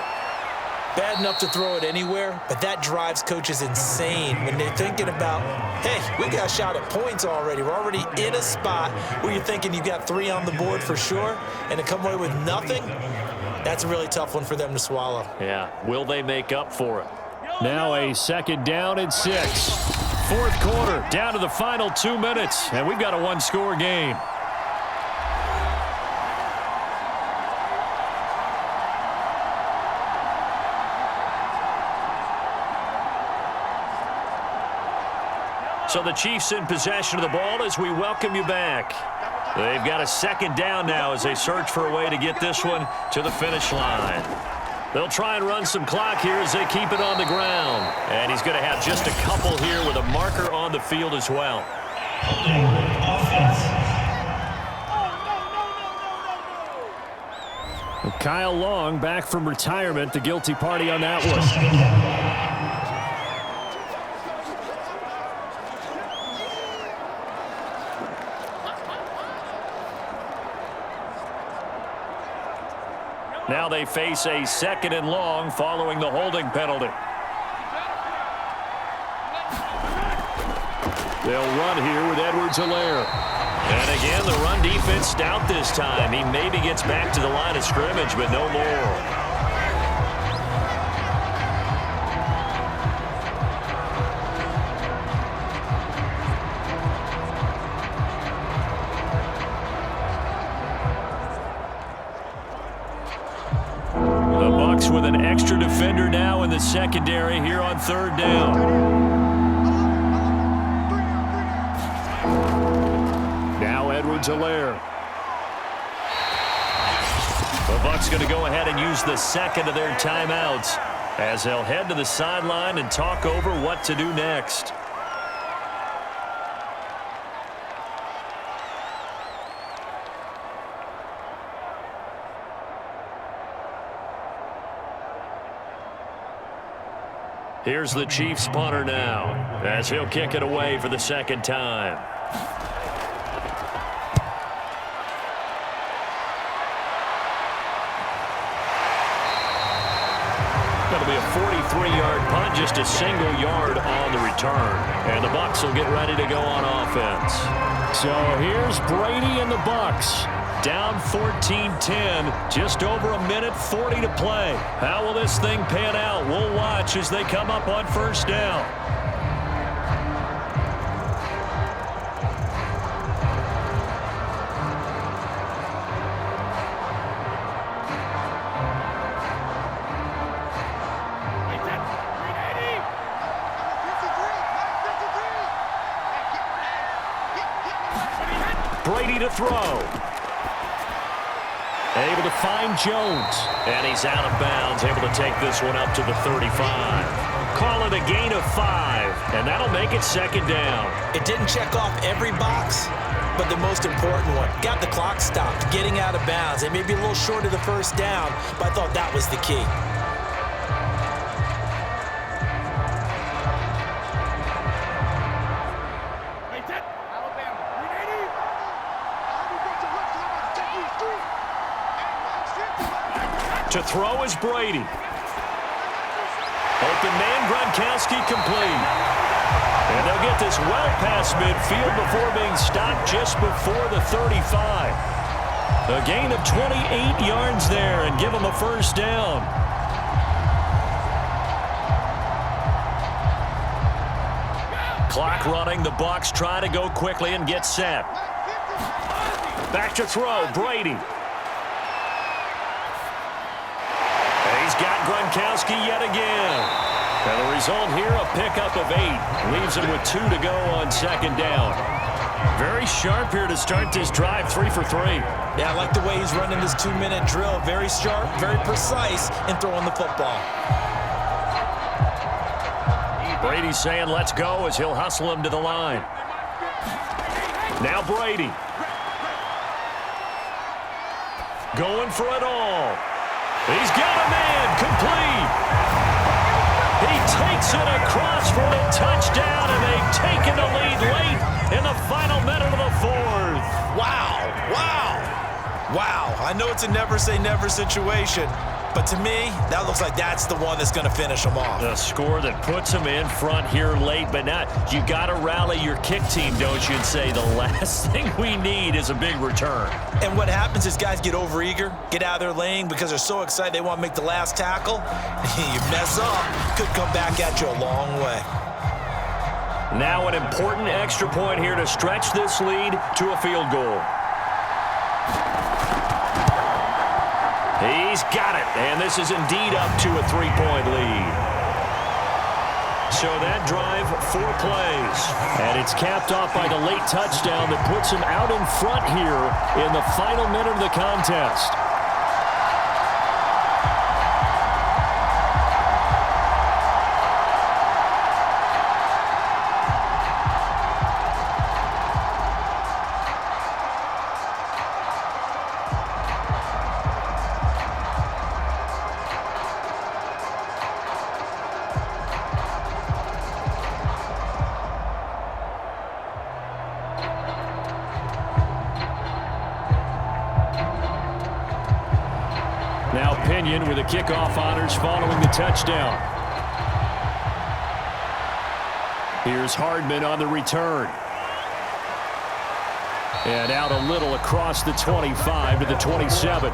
Bad enough to throw it anywhere, but that drives coaches insane when they're thinking about, hey, we got a shot at points already. We're already in a spot where you're thinking you got 3 on the board for sure, and to come away with nothing, that's a really tough one for them to swallow. Yeah. Will they make up for it? Now a 2nd down and 6. 4th quarter, down to the final 2 minutes, and we've got a 1-score game. So the Chiefs in possession of the ball as we welcome you back. They've got a 2nd down now as they search for a way to get this one to the finish line. They'll try and run some clock here as they keep it on the ground. And he's going to have just a couple here with a marker on the field as well. Kyle Long back from retirement, the guilty party on that one. Now they face a 2nd and long following the holding penalty. They'll run here with Edwards-Helaire. And again, the run defense stout this time. He maybe gets back to the line of scrimmage, but no more. With an extra defender now in the secondary here on 3rd down. Now Edwards-Helaire. The Bucs going to go ahead and use the 2nd of their timeouts as they'll head to the sideline and talk over what to do next. Here's the Chiefs punter now, as he'll kick it away for the second time. That'll be a 43-yard punt, just a single yard on the return. And the Bucs will get ready to go on offense. So here's Brady and the Bucs. Down 14-10, just over a minute 40 to play. How will this thing pan out? We'll watch as they come up on first down. Brady to throw. Able to find Jones. And he's out of bounds, able to take this one up to the 35. Call it a gain of 5, and that'll make it second down. It didn't check off every box, but the most important one. Got the clock stopped, getting out of bounds. They may be a little short of the first down, but I thought that was the key. To throw is Brady. Open man, Gronkowski complete. And they'll get this well past midfield before being stopped just before the 35. A gain of 28 yards there and give them a first down. Clock running. The Bucs try to go quickly and get set. Back to throw, Brady. He's got Gronkowski yet again. And the result here, a pickup of 8. Leaves him with 2 to go on second down. Very sharp here to start this drive, 3 for 3. Yeah, I like the way he's running this 2-minute drill. Very sharp, very precise in throwing the football. Brady's saying let's go as he'll hustle him to the line. Now Brady. Going for it all. He's got a man, complete. He takes it across for the touchdown, and they've taken the lead late in the final minute of the 4th. Wow, wow, wow. I know it's a never-say-never situation, but to me, that looks like that's the one that's going to finish them off. The score that puts them in front here late, but now you got to rally your kick team, don't you, and say the last thing we need is a big return. And what happens is guys get overeager, get out of their lane because they're so excited they want to make the last tackle. You mess up, could come back at you a long way. Now an important extra point here to stretch this lead to a field goal. He's got it, and this is indeed up to a 3-point lead. So that drive, 4 plays. And it's capped off by the late touchdown that puts him out in front here in the final minute of the contest. Now Pinion with the kickoff honors following the touchdown. Here's Hardman on the return. And out a little across the 25 to the 27.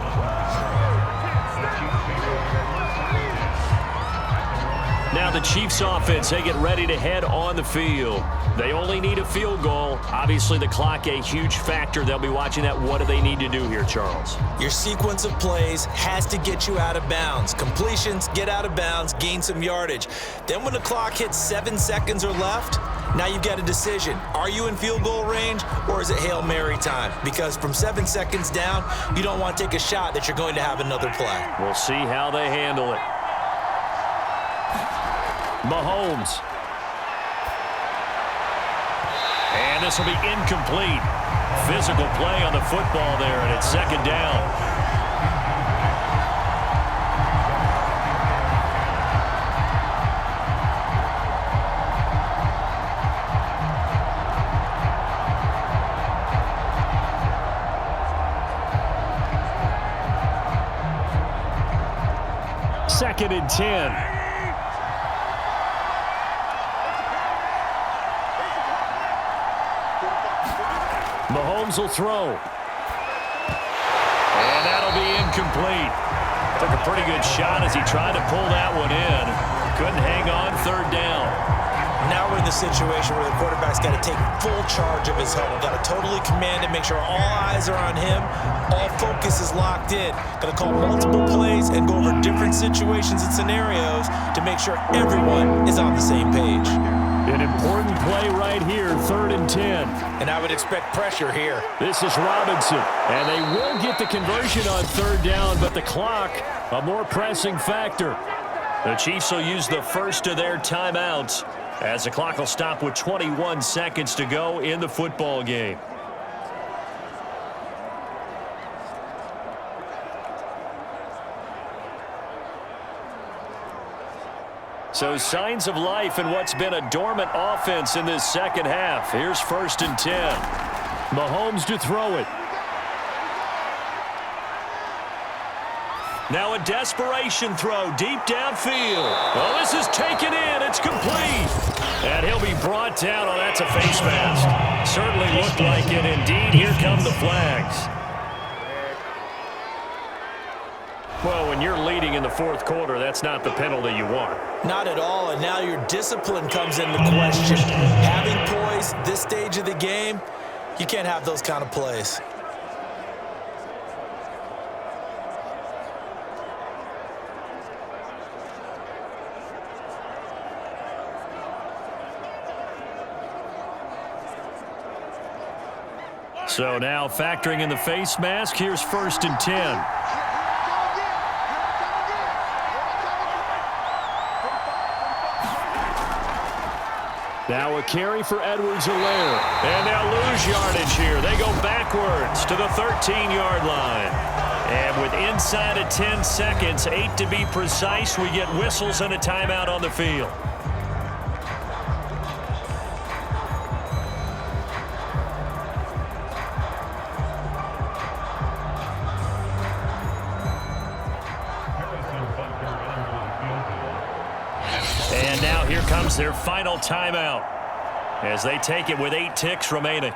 Now the Chiefs offense, they get ready to head on the field. They only need a field goal. Obviously, the clock a huge factor. They'll be watching that. What do they need to do here, Charles? Your sequence of plays has to get you out of bounds. Completions, get out of bounds, gain some yardage. Then when the clock hits 7 seconds or left, now you've got a decision. Are you in field goal range or is it Hail Mary time? Because from 7 seconds down, you don't want to take a shot that you're going to have another play. We'll see how they handle it. Mahomes. And this will be incomplete. Physical play on the football there, and it's second down. 2nd and 10. Mahomes will throw. And that'll be incomplete. Took a pretty good shot as he tried to pull that one in. Couldn't hang on 3rd down. Now we're in the situation where the quarterback's got to take full charge of his huddle. Got to totally command it, make sure all eyes are on him. All focus is locked in. Got to call multiple plays and go over different situations and scenarios to make sure everyone is on the same page. An important play right here, 3rd and 10. And I would expect pressure here. This is Robinson, and they will get the conversion on 3rd down, but the clock, a more pressing factor. The Chiefs will use the first of their timeouts as the clock will stop with 21 seconds to go in the football game. So signs of life in what's been a dormant offense in this second half. Here's 1st and 10. Mahomes to throw it. Now a desperation throw deep downfield. Oh, this is taken in. It's complete. And he'll be brought down. Oh, that's a face mask. Certainly looked like it. Indeed, here come the flags. Well, when you're leading in the 4th quarter, that's not the penalty you want. Not at all, and now your discipline comes into question. Having poise this stage of the game, you can't have those kind of plays. So now factoring in the face mask, here's 1st and 10. Now a carry for Edwards-Helaire. And they'll lose yardage here. They go backwards to the 13-yard line. And with inside of 10 seconds, 8 to be precise, we get whistles and a timeout on the field. And now here comes their final timeout as they take it with 8 ticks remaining.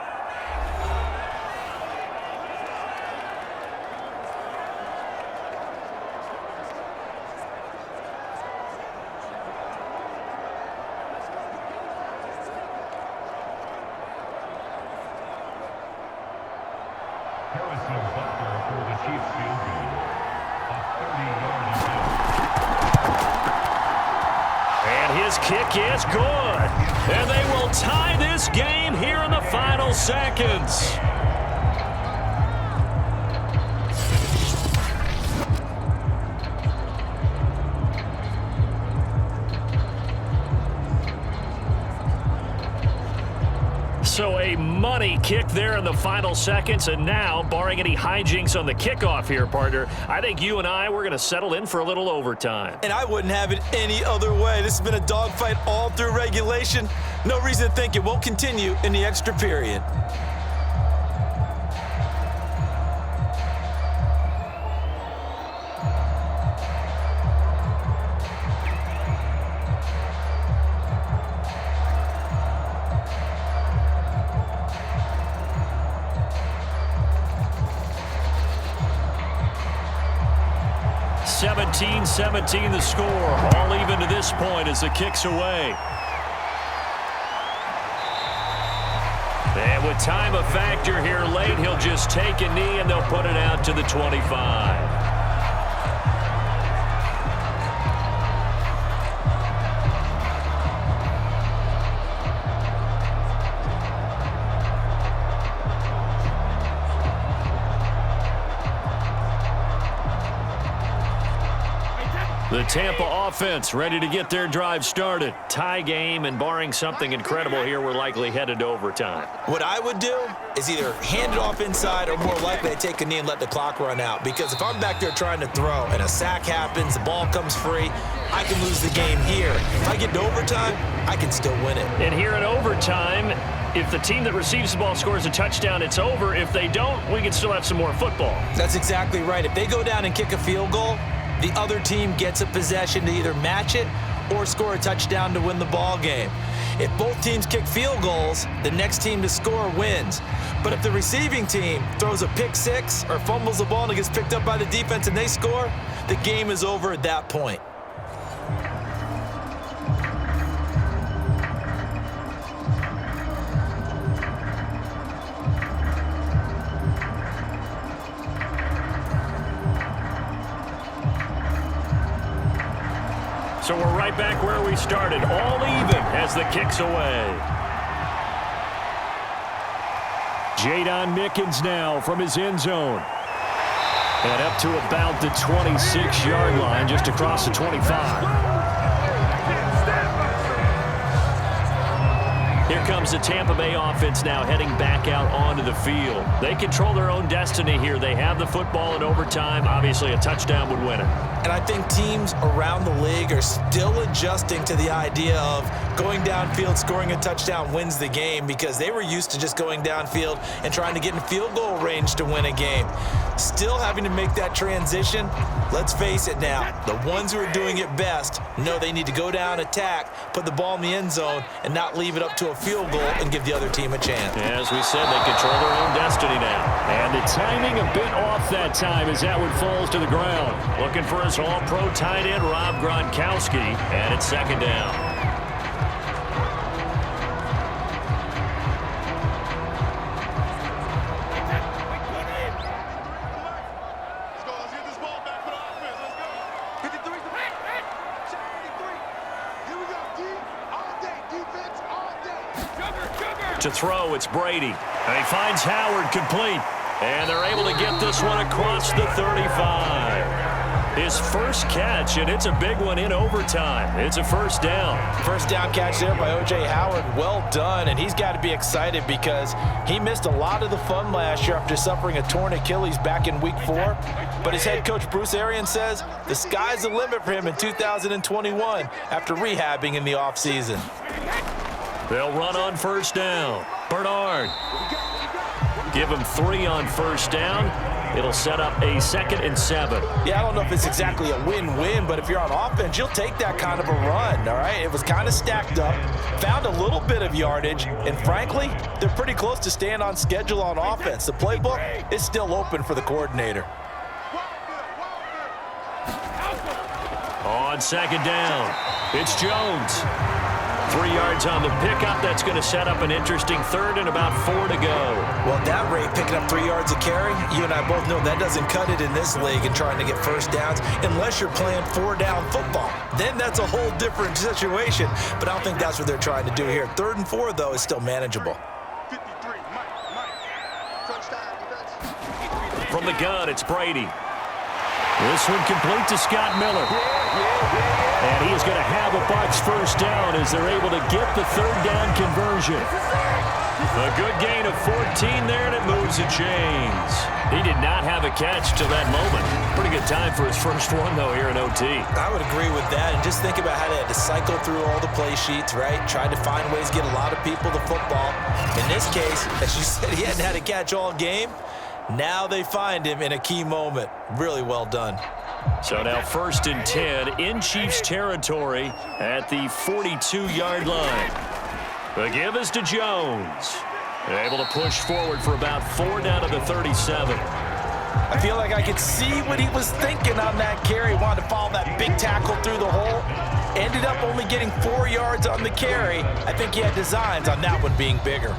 His kick is good. And they will tie this game here in the final seconds. So a money kick there in the final seconds, and now, barring any hijinks on the kickoff here, partner, I think you and I, we're going to settle in for a little overtime. And I wouldn't have it any other way. This has been a dogfight all through regulation. No reason to think it won't continue in the extra period. (17-17) the score, all even to this point as the kick's away. And with time a factor here late, he'll just take a knee and they'll put it out to the 25. The Tampa offense ready to get their drive started. Tie game, and barring something incredible here, we're likely headed to overtime. What I would do is either hand it off inside or more likely to take a knee and let the clock run out. Because if I'm back there trying to throw and a sack happens, the ball comes free, I can lose the game here. If I get to overtime, I can still win it. And here in overtime, if the team that receives the ball scores a touchdown, it's over. If they don't, we can still have some more football. That's exactly right. If they go down and kick a field goal, the other team gets a possession to either match it or score a touchdown to win the ball game. If both teams kick field goals, the next team to score wins. But if the receiving team throws a pick six or fumbles the ball and it gets picked up by the defense and they score, the game is over at that point. So we're right back where we started, all even as the kick's away. Jadon Mickens now from his end zone. And up to about the 26-yard line, just across the 25. Here comes the Tampa Bay offense now heading back out onto the field. They control their own destiny here. They have the football in overtime. Obviously, a touchdown would win it. And I think teams around the league are still adjusting to the idea of going downfield, scoring a touchdown wins the game, because they were used to just going downfield and trying to get in field goal range to win a game. Still having to make that transition. Let's face it now, the ones who are doing it best know they need to go down, attack, put the ball in the end zone, and not leave it up to a field goal and give the other team a chance. As we said, they control their own destiny now. And the timing a bit off that time as that one falls to the ground. Looking for his all-pro tight end, Rob Gronkowski, and it's second down. To throw, it's Brady. And he finds Howard complete. And they're able to get this one across the 35. His first catch, and it's a big one in overtime. It's a first down. First down catch there by O.J. Howard. Well done, and he's got to be excited because he missed a lot of the fun last year after suffering a torn Achilles back in Week 4. But his head coach, Bruce Arians, says the sky's the limit for him in 2021 after rehabbing in the offseason. They'll run on first down. Bernard. Give him 3 on first down. It'll set up a 2nd and 7. Yeah, I don't know if it's exactly a win-win, but if you're on offense, you'll take that kind of a run, all right? It was kind of stacked up, found a little bit of yardage, and frankly, they're pretty close to staying on schedule on offense. The playbook is still open for the coordinator. On second down, it's Jones. 3 yards on the pickup. That's going to set up an interesting 3rd and about 4 to go. Well, at that rate, picking up 3 yards a carry, you and I both know that doesn't cut it in this league and trying to get first downs unless you're playing 4-down football. Then that's a whole different situation, but I don't think that's what they're trying to do here. 3rd and 4, though, is still manageable. From the gun, it's Brady. This one complete to Scott Miller. And he is going to have a Bucs first down as they're able to get the 3rd down conversion. A good gain of 14 there, and it moves the chains. He did not have a catch till that moment. Pretty good time for his first one, though, here in OT. I would agree with that. And just think about how they had to cycle through all the play sheets, right? Tried to find ways to get a lot of people to football. In this case, as you said, he hadn't had a catch all game. Now they find him in a key moment. Really well done. So now 1st and 10 in Chiefs territory at the 42-yard line. The give is to Jones. Able to push forward for about 4 down to the 37. I feel like I could see what he was thinking on that carry. Wanted to follow that big tackle through the hole. Ended up only getting 4 yards on the carry. I think he had designs on that one being bigger.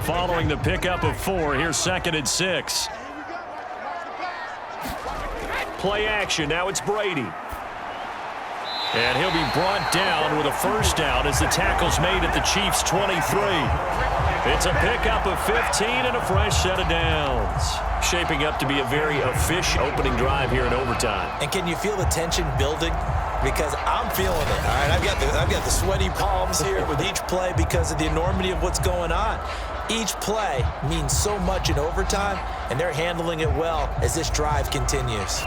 Following the pickup of 4, here's 2nd and 6. Play action, now it's Brady. And he'll be brought down with a first down as the tackle's made at the Chiefs' 23. It's a pickup of 15 and a fresh set of downs. Shaping up to be a very efficient opening drive here in overtime. And can you feel the tension building? Because I'm feeling it. All right, I've got the sweaty palms here with each play because of the enormity of what's going on. Each play means so much in overtime, and they're handling it well as this drive continues.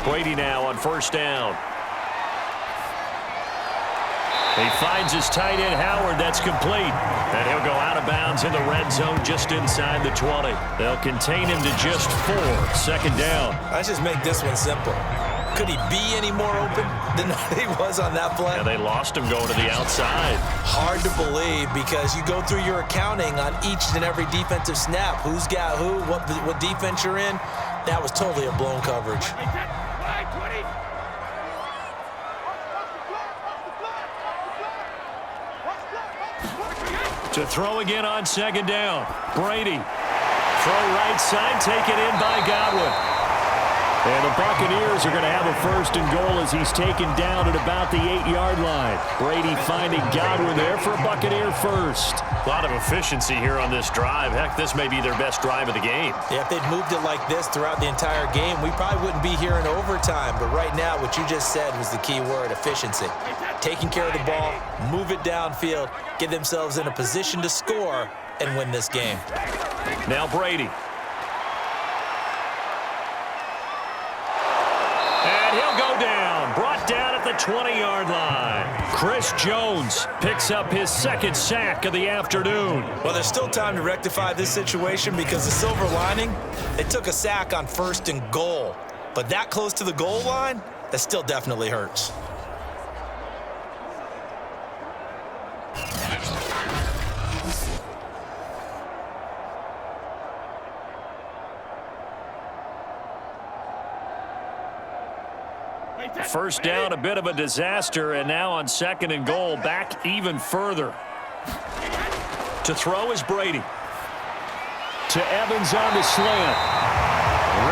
Brady now on first down. He finds his tight end, Howard. That's complete. And he'll go out of bounds in the red zone just inside the 20. They'll contain him to just 4. Second down. Let's just make this one simple. Could he be any more open than he was on that play? And they lost him going to the outside. Hard to believe because you go through your accounting on each and every defensive snap. Who's got who, what defense you're in. That was totally a blown coverage. To throw again on second down. Brady. Throw right side, taken in by Godwin. And the Buccaneers are going to have a first and goal as he's taken down at about the 8-yard line. Brady finding Godwin there for a Buccaneer first. A lot of efficiency here on this drive. Heck, this may be their best drive of the game. Yeah, if they'd moved it like this throughout the entire game, we probably wouldn't be here in overtime. But right now, what you just said was the key word, efficiency. Taking care of the ball, move it downfield, get themselves in a position to score and win this game. Now Brady. Brought down at the 20-yard line. Chris Jones picks up his second sack of the afternoon. Well, there's still time to rectify this situation because the silver lining, they took a sack on first and goal. But that close to the goal line, that still definitely hurts. First down, a bit of a disaster, and now on second and goal, back even further. To throw is Brady. To Evans on the slant.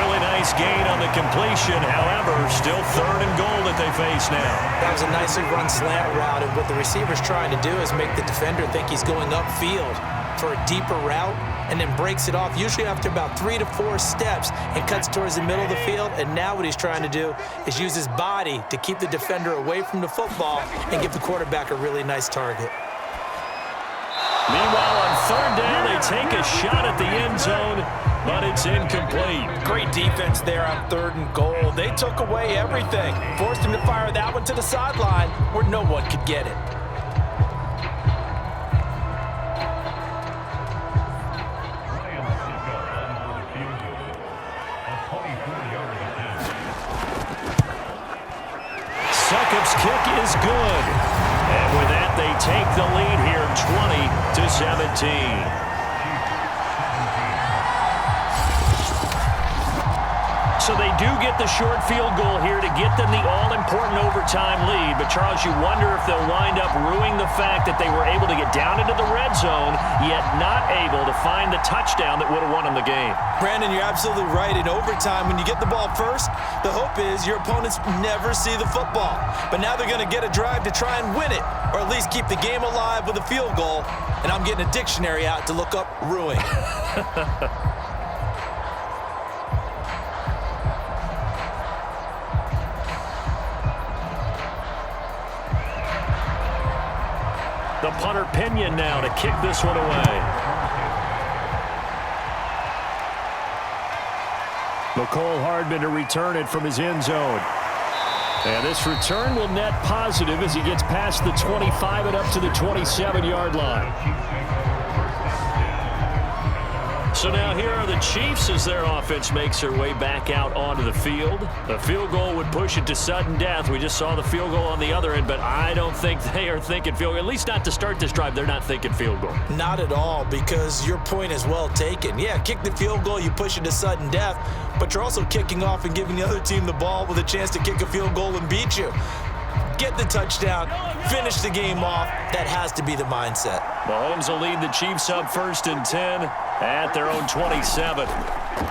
Really nice gain on the completion. However, still third and goal that they face now. That was a nicely run slant route, and what the receiver's trying to do is make the defender think he's going upfield for a deeper route, and then breaks it off, usually after about 3 to 4 steps, and cuts towards the middle of the field. And now what he's trying to do is use his body to keep the defender away from the football and give the quarterback a really nice target. Meanwhile, on third down, they take a shot at the end zone, but it's incomplete. Great defense there on third and goal. They took away everything. Forced him to fire that one to the sideline where no one could get it. Succop's kick is good. And with that, they take the lead here 20-17. So they do get the short field goal here to get them the all-important overtime lead. But, Charles, you wonder if they'll wind up ruining the fact that they were able to get down into the red zone, yet not able to find the touchdown that would have won them the game. Brandon, you're absolutely right. In overtime, when you get the ball first, the hope is your opponents never see the football. But now they're going to get a drive to try and win it, or at least keep the game alive with a field goal. And I'm getting a dictionary out to look up ruin. The punter Pinion now to kick this one away. McCole Hardman to return it from his end zone. And this return will net positive as he gets past the 25 and up to the 27-yard line. So now here are the Chiefs as their offense makes their way back out onto the field. The field goal would push it to sudden death. We just saw the field goal on the other end, but I don't think they are thinking field goal. At least not to start this drive. They're not thinking field goal. Not at all, because your point is well taken. Yeah, kick the field goal, you push it to sudden death, but you're also kicking off and giving the other team the ball with a chance to kick a field goal and beat you. Get the touchdown, finish the game off. That has to be the mindset. Mahomes will lead the Chiefs up first and 10 at their own 27.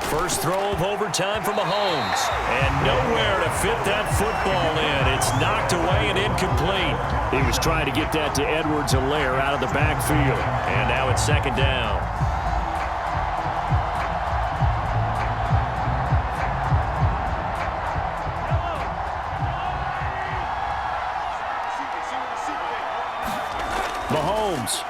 First throw of overtime for Mahomes. And nowhere to fit that football in. It's knocked away and incomplete. He was trying to get that to Edwards-Helaire out of the backfield. And now it's second down. Mahomes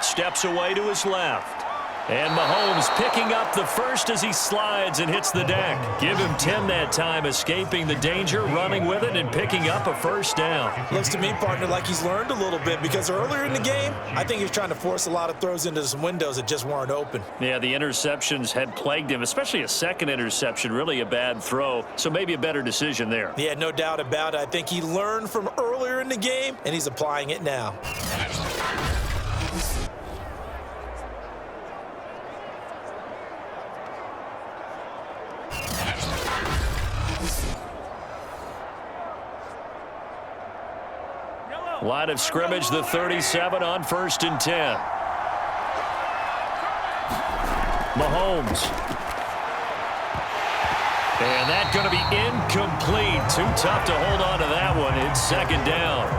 steps away to his left. And Mahomes picking up the first as he slides and hits the deck. Give him 10 that time, escaping the danger, running with it, and picking up a first down. Looks to me, partner, like he's learned a little bit because earlier in the game, I think he was trying to force a lot of throws into some windows that just weren't open. Yeah, the interceptions had plagued him, especially a second interception, really a bad throw. So maybe a better decision there. Yeah, no doubt about it. I think he learned from earlier in the game, and he's applying it now. Line of scrimmage, the 37 on 1st and 10. Mahomes. And that's going to be incomplete. Too tough to hold on to that one. It's 2nd down.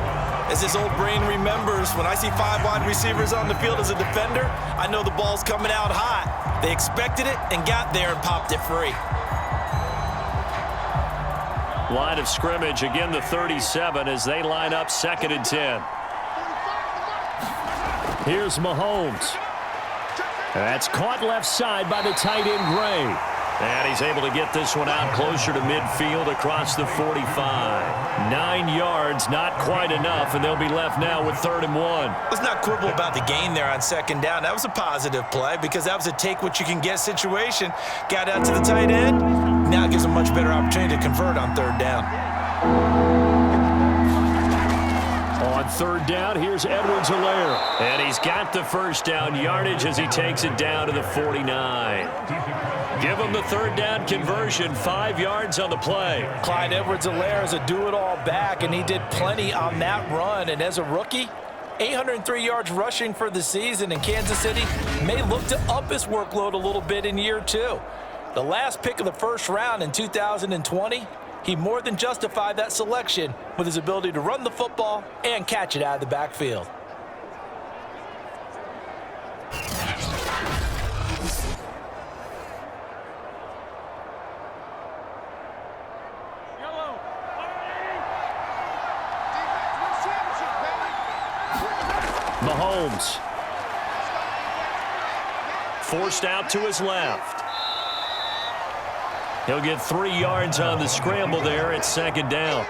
As his old brain remembers, when I see 5 wide receivers on the field as a defender, I know the ball's coming out hot. They expected it and got there and popped it free. Line of scrimmage, again the 37 as they line up 2nd and 10. Here's Mahomes. That's caught left side by the tight end Gray. And he's able to get this one out closer to midfield across the 45. 9 yards, not quite enough, and they'll be left now with 3rd and 1. Let's not quibble about the gain there on 2nd down. That was a positive play because that was a take-what-you-can-get situation. Got out to the tight end. Now it gives a much better opportunity to convert on 3rd down. On 3rd down, here's Edwards-Helaire. And he's got the first down yardage as he takes it down to the 49. Give him the 3rd down conversion, 5 yards on the play. Clyde Edwards-Helaire is a do-it-all back, and he did plenty on that run. And as a rookie, 803 yards rushing for the season, and Kansas City may look to up his workload a little bit in year 2. The last pick of the 1st round in 2020, he more than justified that selection with his ability to run the football and catch it out of the backfield. Mahomes. Forced out to his left. He'll get 3 yards on the scramble there at 2nd down.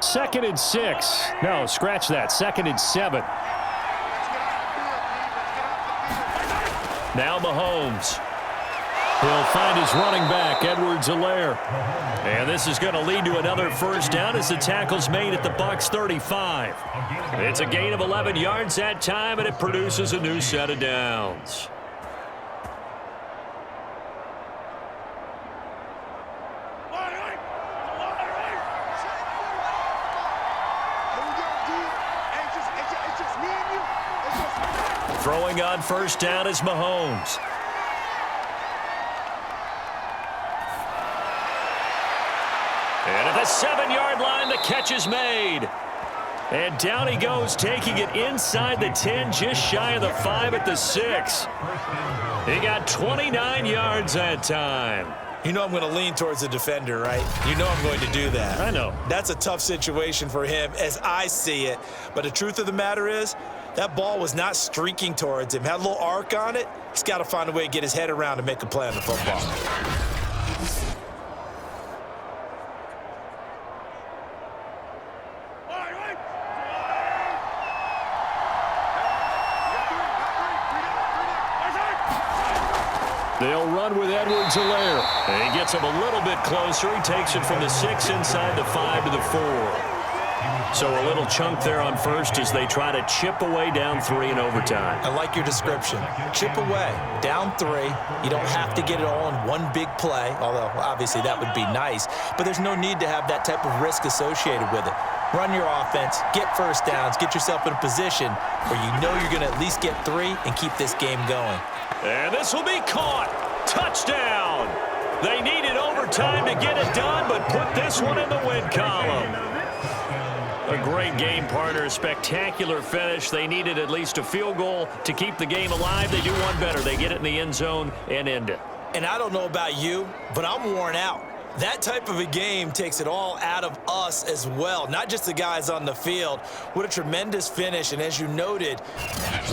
Second and 6. No, scratch that. 2nd and 7. Now Mahomes. He'll find his running back, Edwards-Helaire. And this is going to lead to another first down as the tackle's made at the Bucs 35. It's a gain of 11 yards that time, and it produces a new set of downs. Throwing on first down is Mahomes. And at the 7-yard line, the catch is made. And down he goes, taking it inside the 10, just shy of the 5 at the 6. He got 29 yards that time. You know I'm going to lean towards the defender, right? You know I'm going to do that. I know. That's a tough situation for him as I see it. But the truth of the matter is, that ball was not streaking towards him. Had a little arc on it. He's got to find a way to get his head around and make a play on the football. They'll run with Edwards-Helaire. And he gets him a little bit closer. He takes it from the 6 inside the 5 to the 4. So a little chunk there on first as they try to chip away down 3 in overtime. I like your description. Chip away, down 3. You don't have to get it all in one big play, although obviously that would be nice. But there's no need to have that type of risk associated with it. Run your offense, get first downs, get yourself in a position where you know you're going to at least get 3 and keep this game going. And this will be caught. Touchdown. They needed overtime to get it done, but put this one in the win column. A great game, partner. Spectacular finish. They needed at least a field goal to keep the game alive. They do one better. They get it in the end zone and end it. And I don't know about you, but I'm worn out. That type of a game takes it all out of us as well, not just the guys on the field. What a tremendous finish, and as you noted,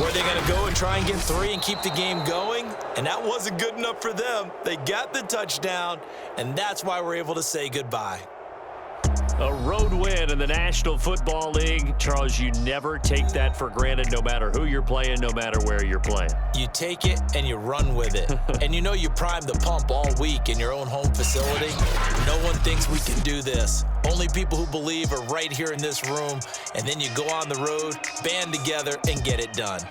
were they going to go and try and get 3 and keep the game going? And that wasn't good enough for them. They got the touchdown, and that's why we're able to say goodbye. A road win in the National Football League. Charles, you never take that for granted, no matter who you're playing, no matter where you're playing. You take it and you run with it. And you know you primed the pump all week in your own home facility. No one thinks we can do this. Only people who believe are right here in this room. And then you go on the road, band together, and get it done.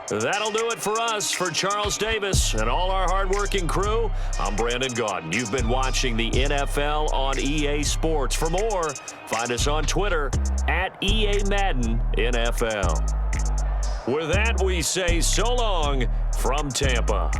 That'll do it for us. For Charles Davis and all our hardworking crew, I'm Brandon Gaudin. You've been watching the NFL on EA Sports. For more, find us on Twitter at EA Madden NFL. With that, we say so long from Tampa.